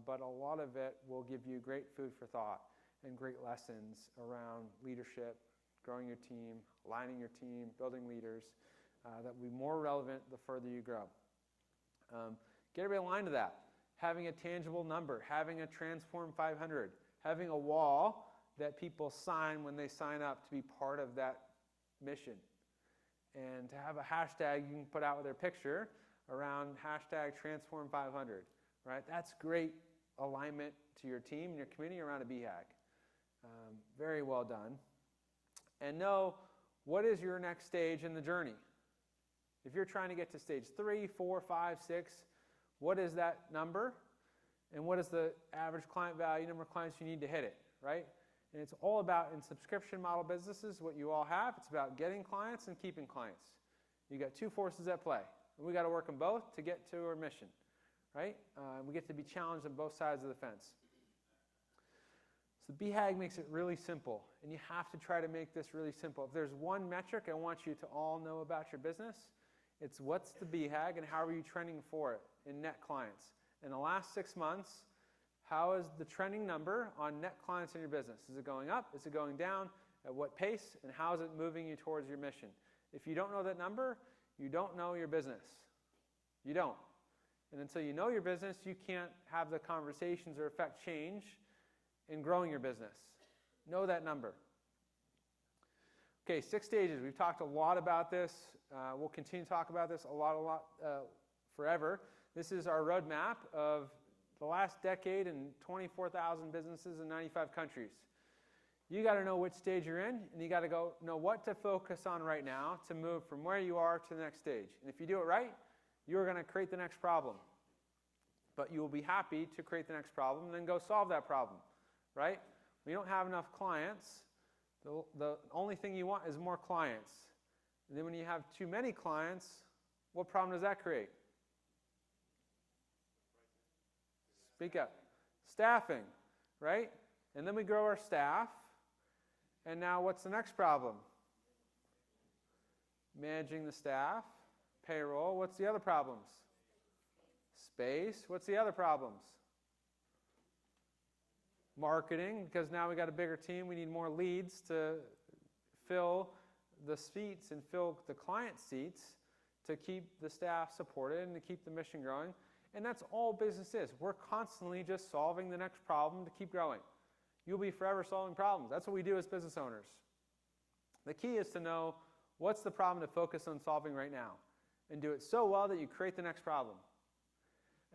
but a lot of it will give you great food for thought and great lessons around leadership, growing your team, aligning your team, building leaders that will be more relevant the further you grow. Get everybody aligned to that. Having a tangible number, having a Transform 500, having a wall that people sign when they sign up to be part of that mission. And to have a hashtag you can put out with their picture around hashtag Transform 500, right? That's great alignment to your team and your community around a BHAG. Very well done. And know what is your next stage in the journey. If you're trying to get to stage 3, 4, 5, 6, what is that number? And what is the average client value, number of clients you need to hit it, right? And it's all about, in subscription model businesses, what you all have, it's about getting clients and keeping clients. You got 2 forces at play. And we got to work them both to get to our mission, right? We get to be challenged on both sides of the fence. So BHAG makes it really simple, and you have to try to make this really simple. If there's one metric I want you to all know about your business, it's what's the BHAG and how are you trending for it in net clients. In the last 6 months, how is the trending number on net clients in your business? Is it going up? Is it going down? At what pace? And how is it moving you towards your mission? If you don't know that number, you don't know your business. You don't. And until you know your business, you can't have the conversations or affect change in growing your business. Know that number. Okay, 6 stages. We've talked a lot about this. We'll continue to talk about this a lot, forever. This is our roadmap of the last decade and 24,000 businesses in 95 countries. You got to know which stage you're in, and you got to know what to focus on right now to move from where you are to the next stage. And if you do it right, you're going to create the next problem. But you will be happy to create the next problem and then go solve that problem, right? When you don't have enough clients, the only thing you want is more clients. And then when you have too many clients, what problem does that create? Speak up. Staffing, right? And then we grow our staff. And now what's the next problem? Managing the staff. Payroll. What's the other problems? Space. What's the other problems? Marketing, because now we got a bigger team. We need more leads to fill the seats and fill the client seats to keep the staff supported and to keep the mission growing. And that's all business is. We're constantly just solving the next problem to keep growing. You'll be forever solving problems. That's what we do as business owners. The key is to know What's the problem to focus on solving right now? And do it so well that you create the next problem.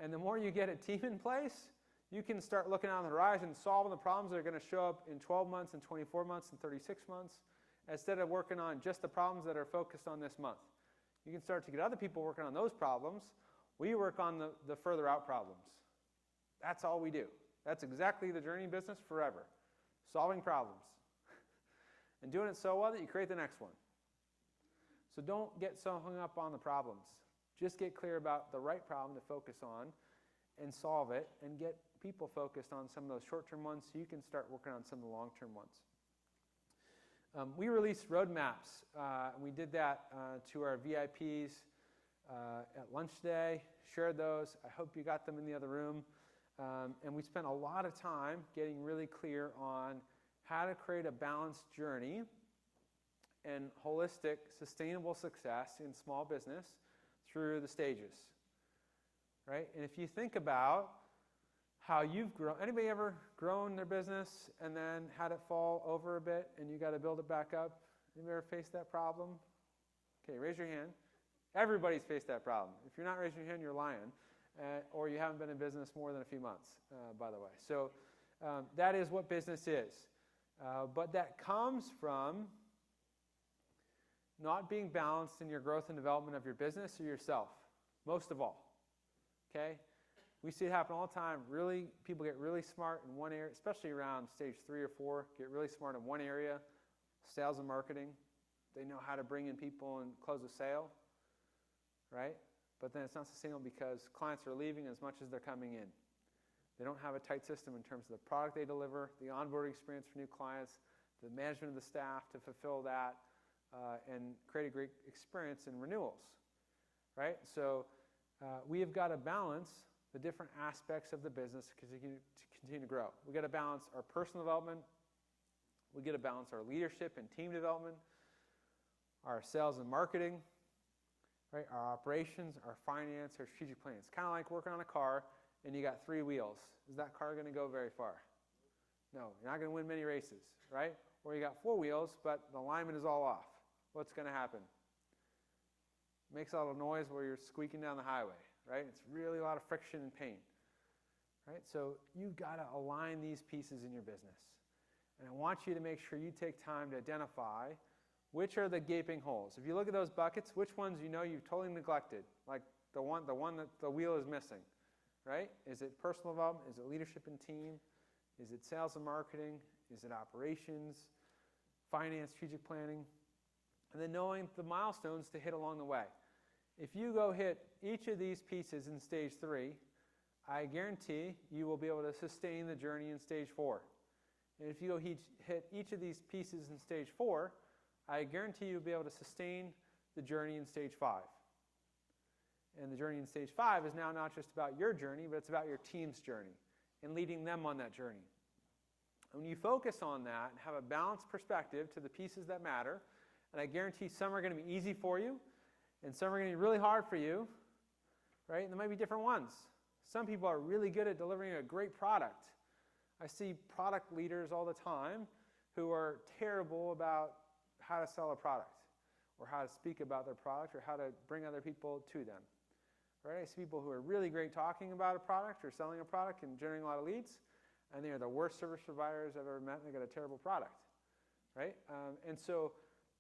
And the more you get a team in place, you can start looking out on the horizon and solving the problems that are going to show up in 12 months and 24 months and 36 months, instead of working on just the problems that are focused on this month. You can start to get other people working on those problems. We work on the further out problems. That's all we do. That's exactly the journey business forever. Solving problems. And doing it so well that you create the next one. So don't get so hung up on the problems. Just get clear about the right problem to focus on and solve it, and get people focused on some of those short-term ones so you can start working on some of the long-term ones. We released roadmaps. We did that to our VIPs at lunch today, shared those. I hope you got them in the other room. And we spent a lot of time getting really clear on how to create a balanced journey and holistic, sustainable success in small business through the stages. Right? And if you think about how you've grown, anybody ever grown their business and then had it fall over a bit and you got to build it back up? Anybody ever faced that problem? Okay, raise your hand. Everybody's faced that problem. If you're not raising your hand, you're lying. Or you haven't been in business more than a few months, by the way. So that is what business is. But that comes from not being balanced in your growth and development of your business or yourself, most of all. Okay? We see it happen all the time. Really, people get really smart in one area, especially around stage 3 or 4, get really smart in one area, sales and marketing. They know how to bring in people and close a sale, right? But then it's not sustainable because clients are leaving as much as they're coming in. They don't have a tight system in terms of the product they deliver, the onboarding experience for new clients, the management of the staff to fulfill that, and create a great experience in renewals, right? So we have got to balance the different aspects of the business to continue to grow. We've got to balance our personal development. We've got to balance our leadership and team development, our sales and marketing, right? Our operations, our finance, our strategic planning. It's kind of like working on a car and you got 3 wheels. Is that car going to go very far? No, you're not going to win many races, right? Or you got 4 wheels, but the alignment is all off. What's going to happen? It makes a lot of noise where you're squeaking down the highway, right? It's really a lot of friction and pain, right? So you've got to align these pieces in your business. And I want you to make sure you take time to identify which are the gaping holes. If you look at those buckets, which ones you know you've totally neglected, like the one that the wheel is missing, right? Is it personal development? Is it leadership and team? Is it sales and marketing? Is it operations, finance, strategic planning? And then knowing the milestones to hit along the way. If you go hit each of these pieces in stage 3, I guarantee you will be able to sustain the journey in stage 4. And if you go hit each of these pieces in stage 4, I guarantee you'll be able to sustain the journey in stage 5. And the journey in stage 5 is now not just about your journey, but it's about your team's journey and leading them on that journey. And when you focus on that and have a balanced perspective to the pieces that matter, and I guarantee some are going to be easy for you, and some are going to be really hard for you, right? And there might be different ones. Some people are really good at delivering a great product. I see product leaders all the time who are terrible about how to sell a product or how to speak about their product or how to bring other people to them, right? I see people who are really great talking about a product or selling a product and generating a lot of leads, and they are the worst service providers I've ever met, and they got a terrible product, right? And so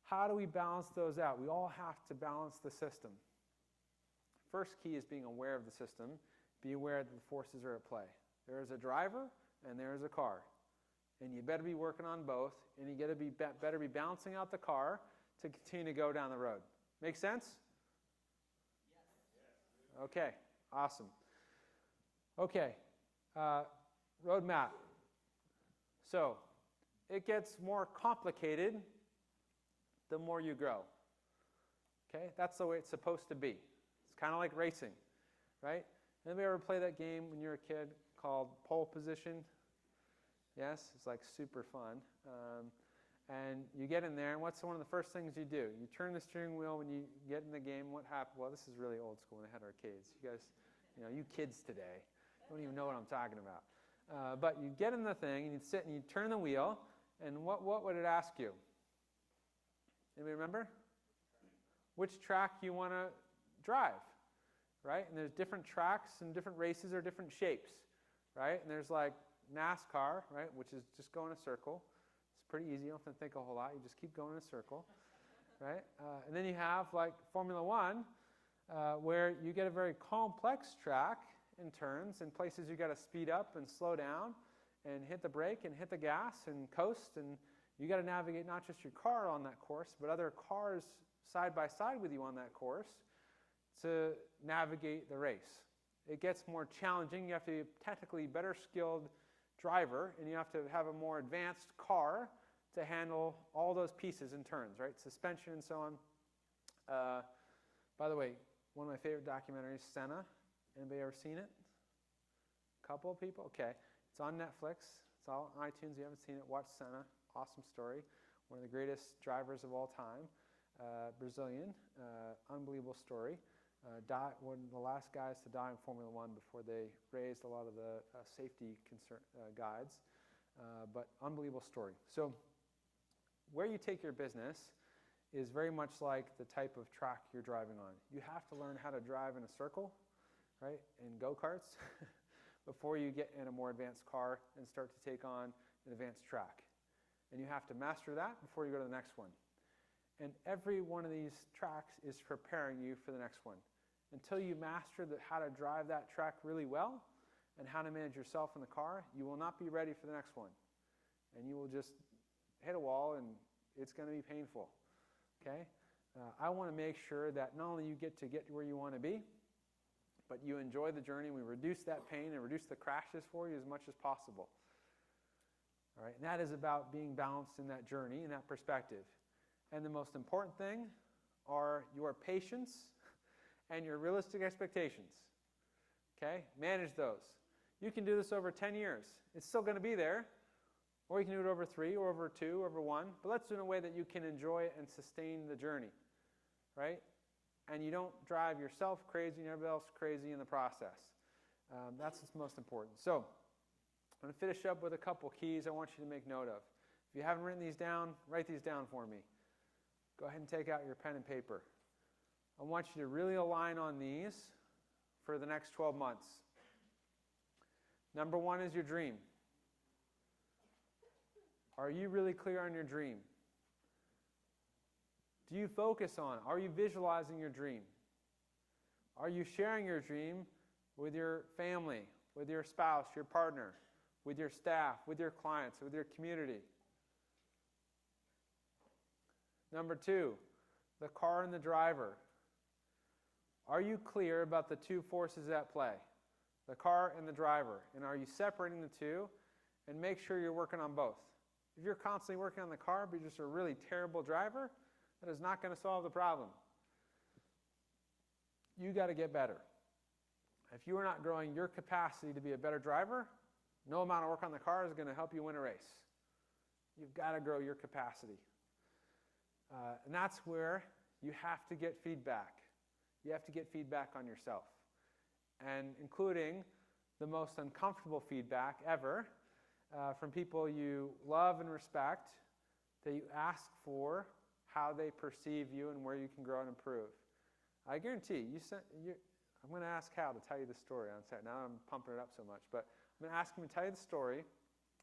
how do we balance those out? We all have to balance the system. First key is being aware of the system. Be aware that the forces are at play. There is a driver and there is a car. And you better be working on both, and you better be balancing out the car to continue to go down the road. Make sense? Yes. Okay, awesome. Okay, roadmap. So it gets more complicated the more you grow. Okay, that's the way it's supposed to be. It's kind of like racing, right? Anybody ever play that game when you were a kid called pole position? Yes, it's like super fun. And you get in there, and what's one of the first things you do? You turn the steering wheel when you get in the game. What happened? Well, this is really old school when they had arcades. You guys, you kids today don't even know what I'm talking about. But you get in the thing, and you sit, and you turn the wheel, and what would it ask you? Anybody remember? which track you want to drive, right? And there's different tracks and different races are different shapes, right? And there's like NASCAR, right, which is just go in a circle. It's pretty easy. You don't have to think a whole lot. You just keep going in a circle, right? And then you have like Formula One, where you get a very complex track in turns and places you got to speed up and slow down and hit the brake and hit the gas and coast, and you got to navigate not just your car on that course, but other cars side by side with you on that course to navigate the race. It gets more challenging. You have to be a technically better skilled driver, and you have to have a more advanced car to handle all those pieces and turns, right? Suspension and so on. By the way, one of my favorite documentaries, Senna. Anybody ever seen it? A couple of people? Okay. It's on Netflix. It's all on iTunes. If you haven't seen it, watch Senna. Awesome story. One of the greatest drivers of all time. Brazilian. Unbelievable story. One of the last guys to die in Formula One before they raised a lot of the safety guides. But unbelievable story. So where you take your business is very much like the type of track you're driving on. You have to learn how to drive in a circle, right, in go-karts before you get in a more advanced car and start to take on an advanced track. And you have to master that before you go to the next one. And every one of these tracks is preparing you for the next one. Until you master how to drive that track really well and how to manage yourself in the car, you will not be ready for the next one. And you will just hit a wall, and it's going to be painful. Okay? I want to make sure that not only you get to where you want to be, but you enjoy the journey. We reduce that pain and reduce the crashes for you as much as possible. All right? And that is about being balanced in that journey, in that perspective. And the most important thing are your patience and your realistic expectations. Okay? Manage those. You can do this over 10 years. It's still going to be there. Or you can do it over 3, or over 2, or over 1. But let's do it in a way that you can enjoy and sustain the journey. Right? And you don't drive yourself crazy and everybody else crazy in the process. That's what's most important. So I'm going to finish up with a couple keys I want you to make note of. If you haven't written these down, write these down for me. Go ahead and take out your pen and paper. I want you to really align on these for the next 12 months. Number 1 is your dream. Are you really clear on your dream? Do you focus on? Are you visualizing your dream? Are you sharing your dream with your family, with your spouse, your partner, with your staff, with your clients, with your community? Number 2, the car and the driver. Are you clear about the two forces at play? The car and the driver. And are you separating the two? And make sure you're working on both. If you're constantly working on the car, but you're just a really terrible driver, that is not going to solve the problem. You got to get better. If you are not growing your capacity to be a better driver, no amount of work on the car is going to help you win a race. You've got to grow your capacity. And that's where you have to get feedback. You have to get feedback on yourself. And including the most uncomfortable feedback ever from people you love and respect, that you ask for how they perceive you and where you can grow and improve. I guarantee I'm going to ask Hal to tell you the story on Saturday. Now I'm pumping it up so much, but I'm going to ask him to tell you the story.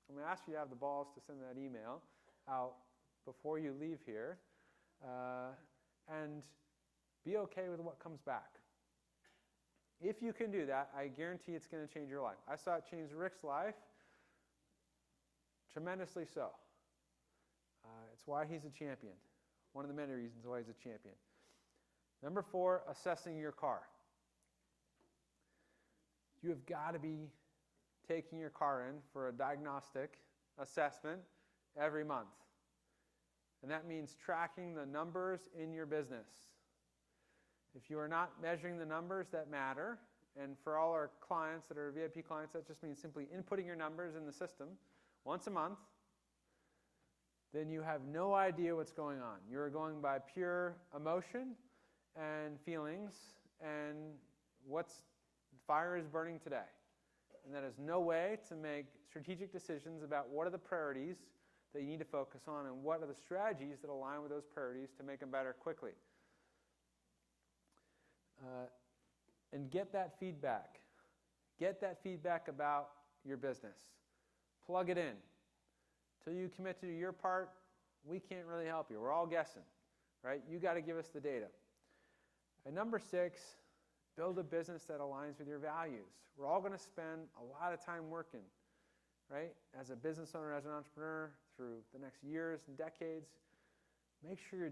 I'm going to ask you to have the balls to send that email out before you leave here, and be okay with what comes back. If you can do that, I guarantee it's going to change your life. I saw it change Rick's life tremendously so. It's why he's a champion. One of the many reasons why he's a champion. Number 4, assessing your car. You have got to be taking your car in for a diagnostic assessment every month. And that means tracking the numbers in your business. If you are not measuring the numbers that matter, and for all our clients that are VIP clients, that just means simply inputting your numbers in the system once a month, then you have no idea what's going on. You're going by pure emotion and feelings and fire is burning today. And that is no way to make strategic decisions about what are the priorities that you need to focus on and what are the strategies that align with those priorities to make them better quickly. and get that feedback. Get that feedback about your business. Plug it in. Till you commit to do your part, we can't really help you. We're all guessing, right? You got to give us the data. And number 6, build a business that aligns with your values. We're all going to spend a lot of time working, right? As a business owner, as an entrepreneur, through the next years and decades. Make sure you're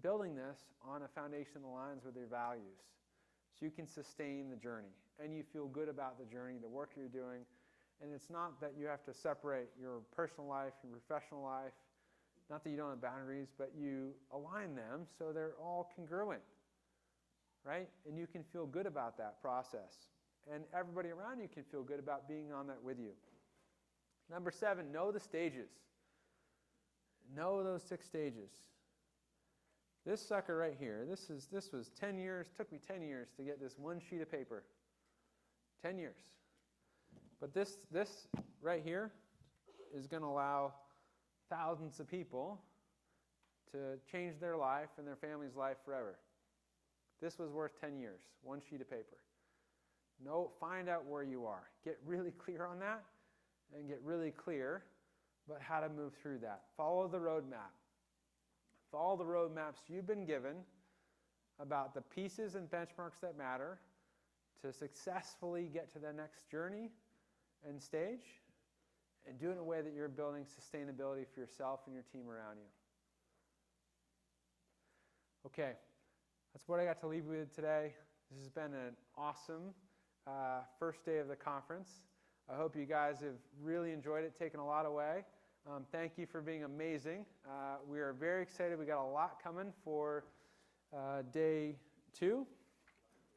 building this on a foundation that aligns with your values, so you can sustain the journey and you feel good about the journey, the work you're doing. And it's not that you have to separate your personal life, your professional life, not that you don't have boundaries, but you align them so they're all congruent, right? And you can feel good about that process. And everybody around you can feel good about being on that with you. Number 7, know the stages. Know those 6 stages. This sucker right here, this was 10 years, took me 10 years to get this one sheet of paper. 10 years. But this right here is going to allow thousands of people to change their life and their family's life forever. This was worth 10 years, one sheet of paper. Find out where you are. Get really clear on that and get really clear about how to move through that. Follow the roadmap. Follow the roadmaps you've been given about the pieces and benchmarks that matter to successfully get to the next journey and stage, and do it in a way that you're building sustainability for yourself and your team around you. Okay, that's what I got to leave you with today. This has been an awesome first day of the conference. I hope you guys have really enjoyed it, taken a lot away. Thank you for being amazing. We are very excited. We got a lot coming for day 2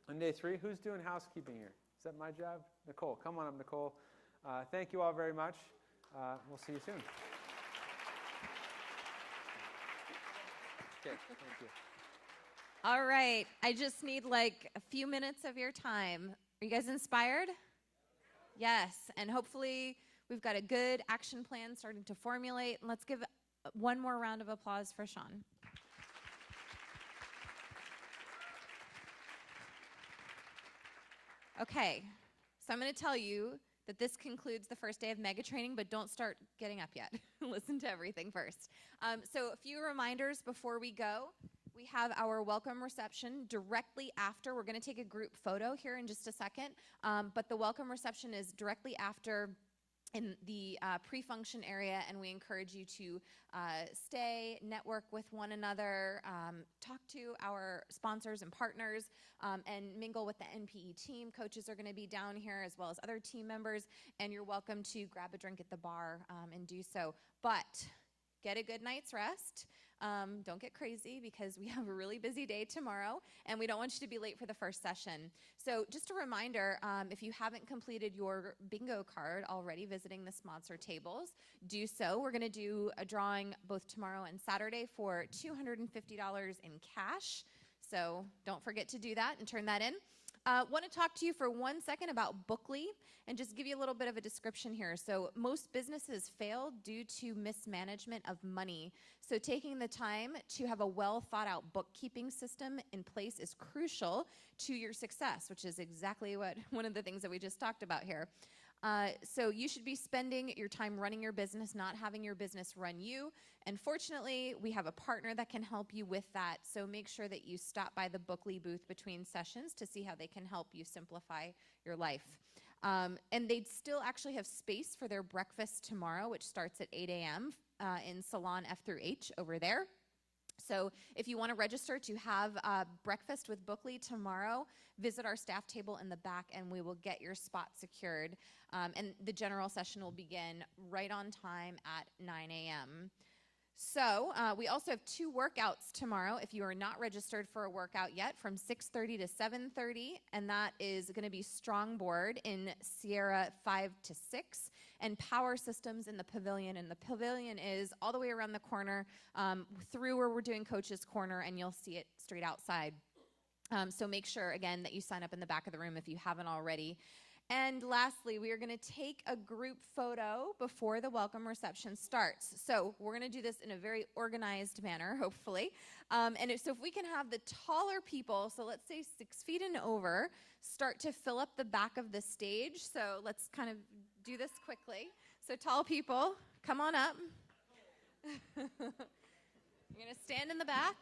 and day 3. Who's doing housekeeping here? Is that my job? Nicole, come on up, Nicole. Thank you all very much. We'll see you soon. Okay, thank you. All right. I just need like a few minutes of your time. Are you guys inspired? Yes. And hopefully we've got a good action plan starting to formulate. Let's give one more round of applause for Sean. Okay. So I'm going to tell you that this concludes the first day of mega training, but don't start getting up yet. Listen to everything first. So a few reminders before we go. We have our welcome reception directly after. We're going to take a group photo here in just a second, but the welcome reception is directly after in the pre-function area, and we encourage you to stay, network with one another, talk to our sponsors and partners, and mingle with the NPE team. Coaches are going to be down here as well as other team members, and you're welcome to grab a drink at the bar and do so. But get a good night's rest. Don't get crazy because we have a really busy day tomorrow and we don't want you to be late for the first session. So just a reminder, if you haven't completed your bingo card already visiting the sponsor tables, do so. We're going to do a drawing both tomorrow and Saturday for $250 in cash. So don't forget to do that and turn that in. Want to talk to you for 1 second about Bookly and just give you a little bit of a description here. So most businesses fail due to mismanagement of money. So taking the time to have a well thought out bookkeeping system in place is crucial to your success, which is exactly what one of the things that we just talked about here. So you should be spending your time running your business, not having your business run you. And fortunately, we have a partner that can help you with that. So make sure that you stop by the Bookly booth between sessions to see how they can help you simplify your life. And they'd still actually have space for their breakfast tomorrow, which starts at 8 a.m. In Salon F through H over there. So if you want to register to have breakfast with Bookly tomorrow, visit our staff table in the back and we will get your spot secured. And the general session will begin right on time at 9 a.m. So we also have 2 workouts tomorrow if you are not registered for a workout yet, from 6:30 to 7:30, and that is going to be Strongboard in Sierra 5 to 6 and Power Systems in the Pavilion. And the Pavilion is all the way around the corner through where we're doing Coach's Corner, and you'll see it straight outside. So make sure, again, that you sign up in the back of the room if you haven't already. And lastly, we are going to take a group photo before the welcome reception starts. So we're going to do this in a very organized manner, hopefully. So if we can have the taller people, so let's say 6 feet and over, start to fill up the back of the stage. So let's kind of do this quickly. So tall people, come on up. You're going to stand in the back.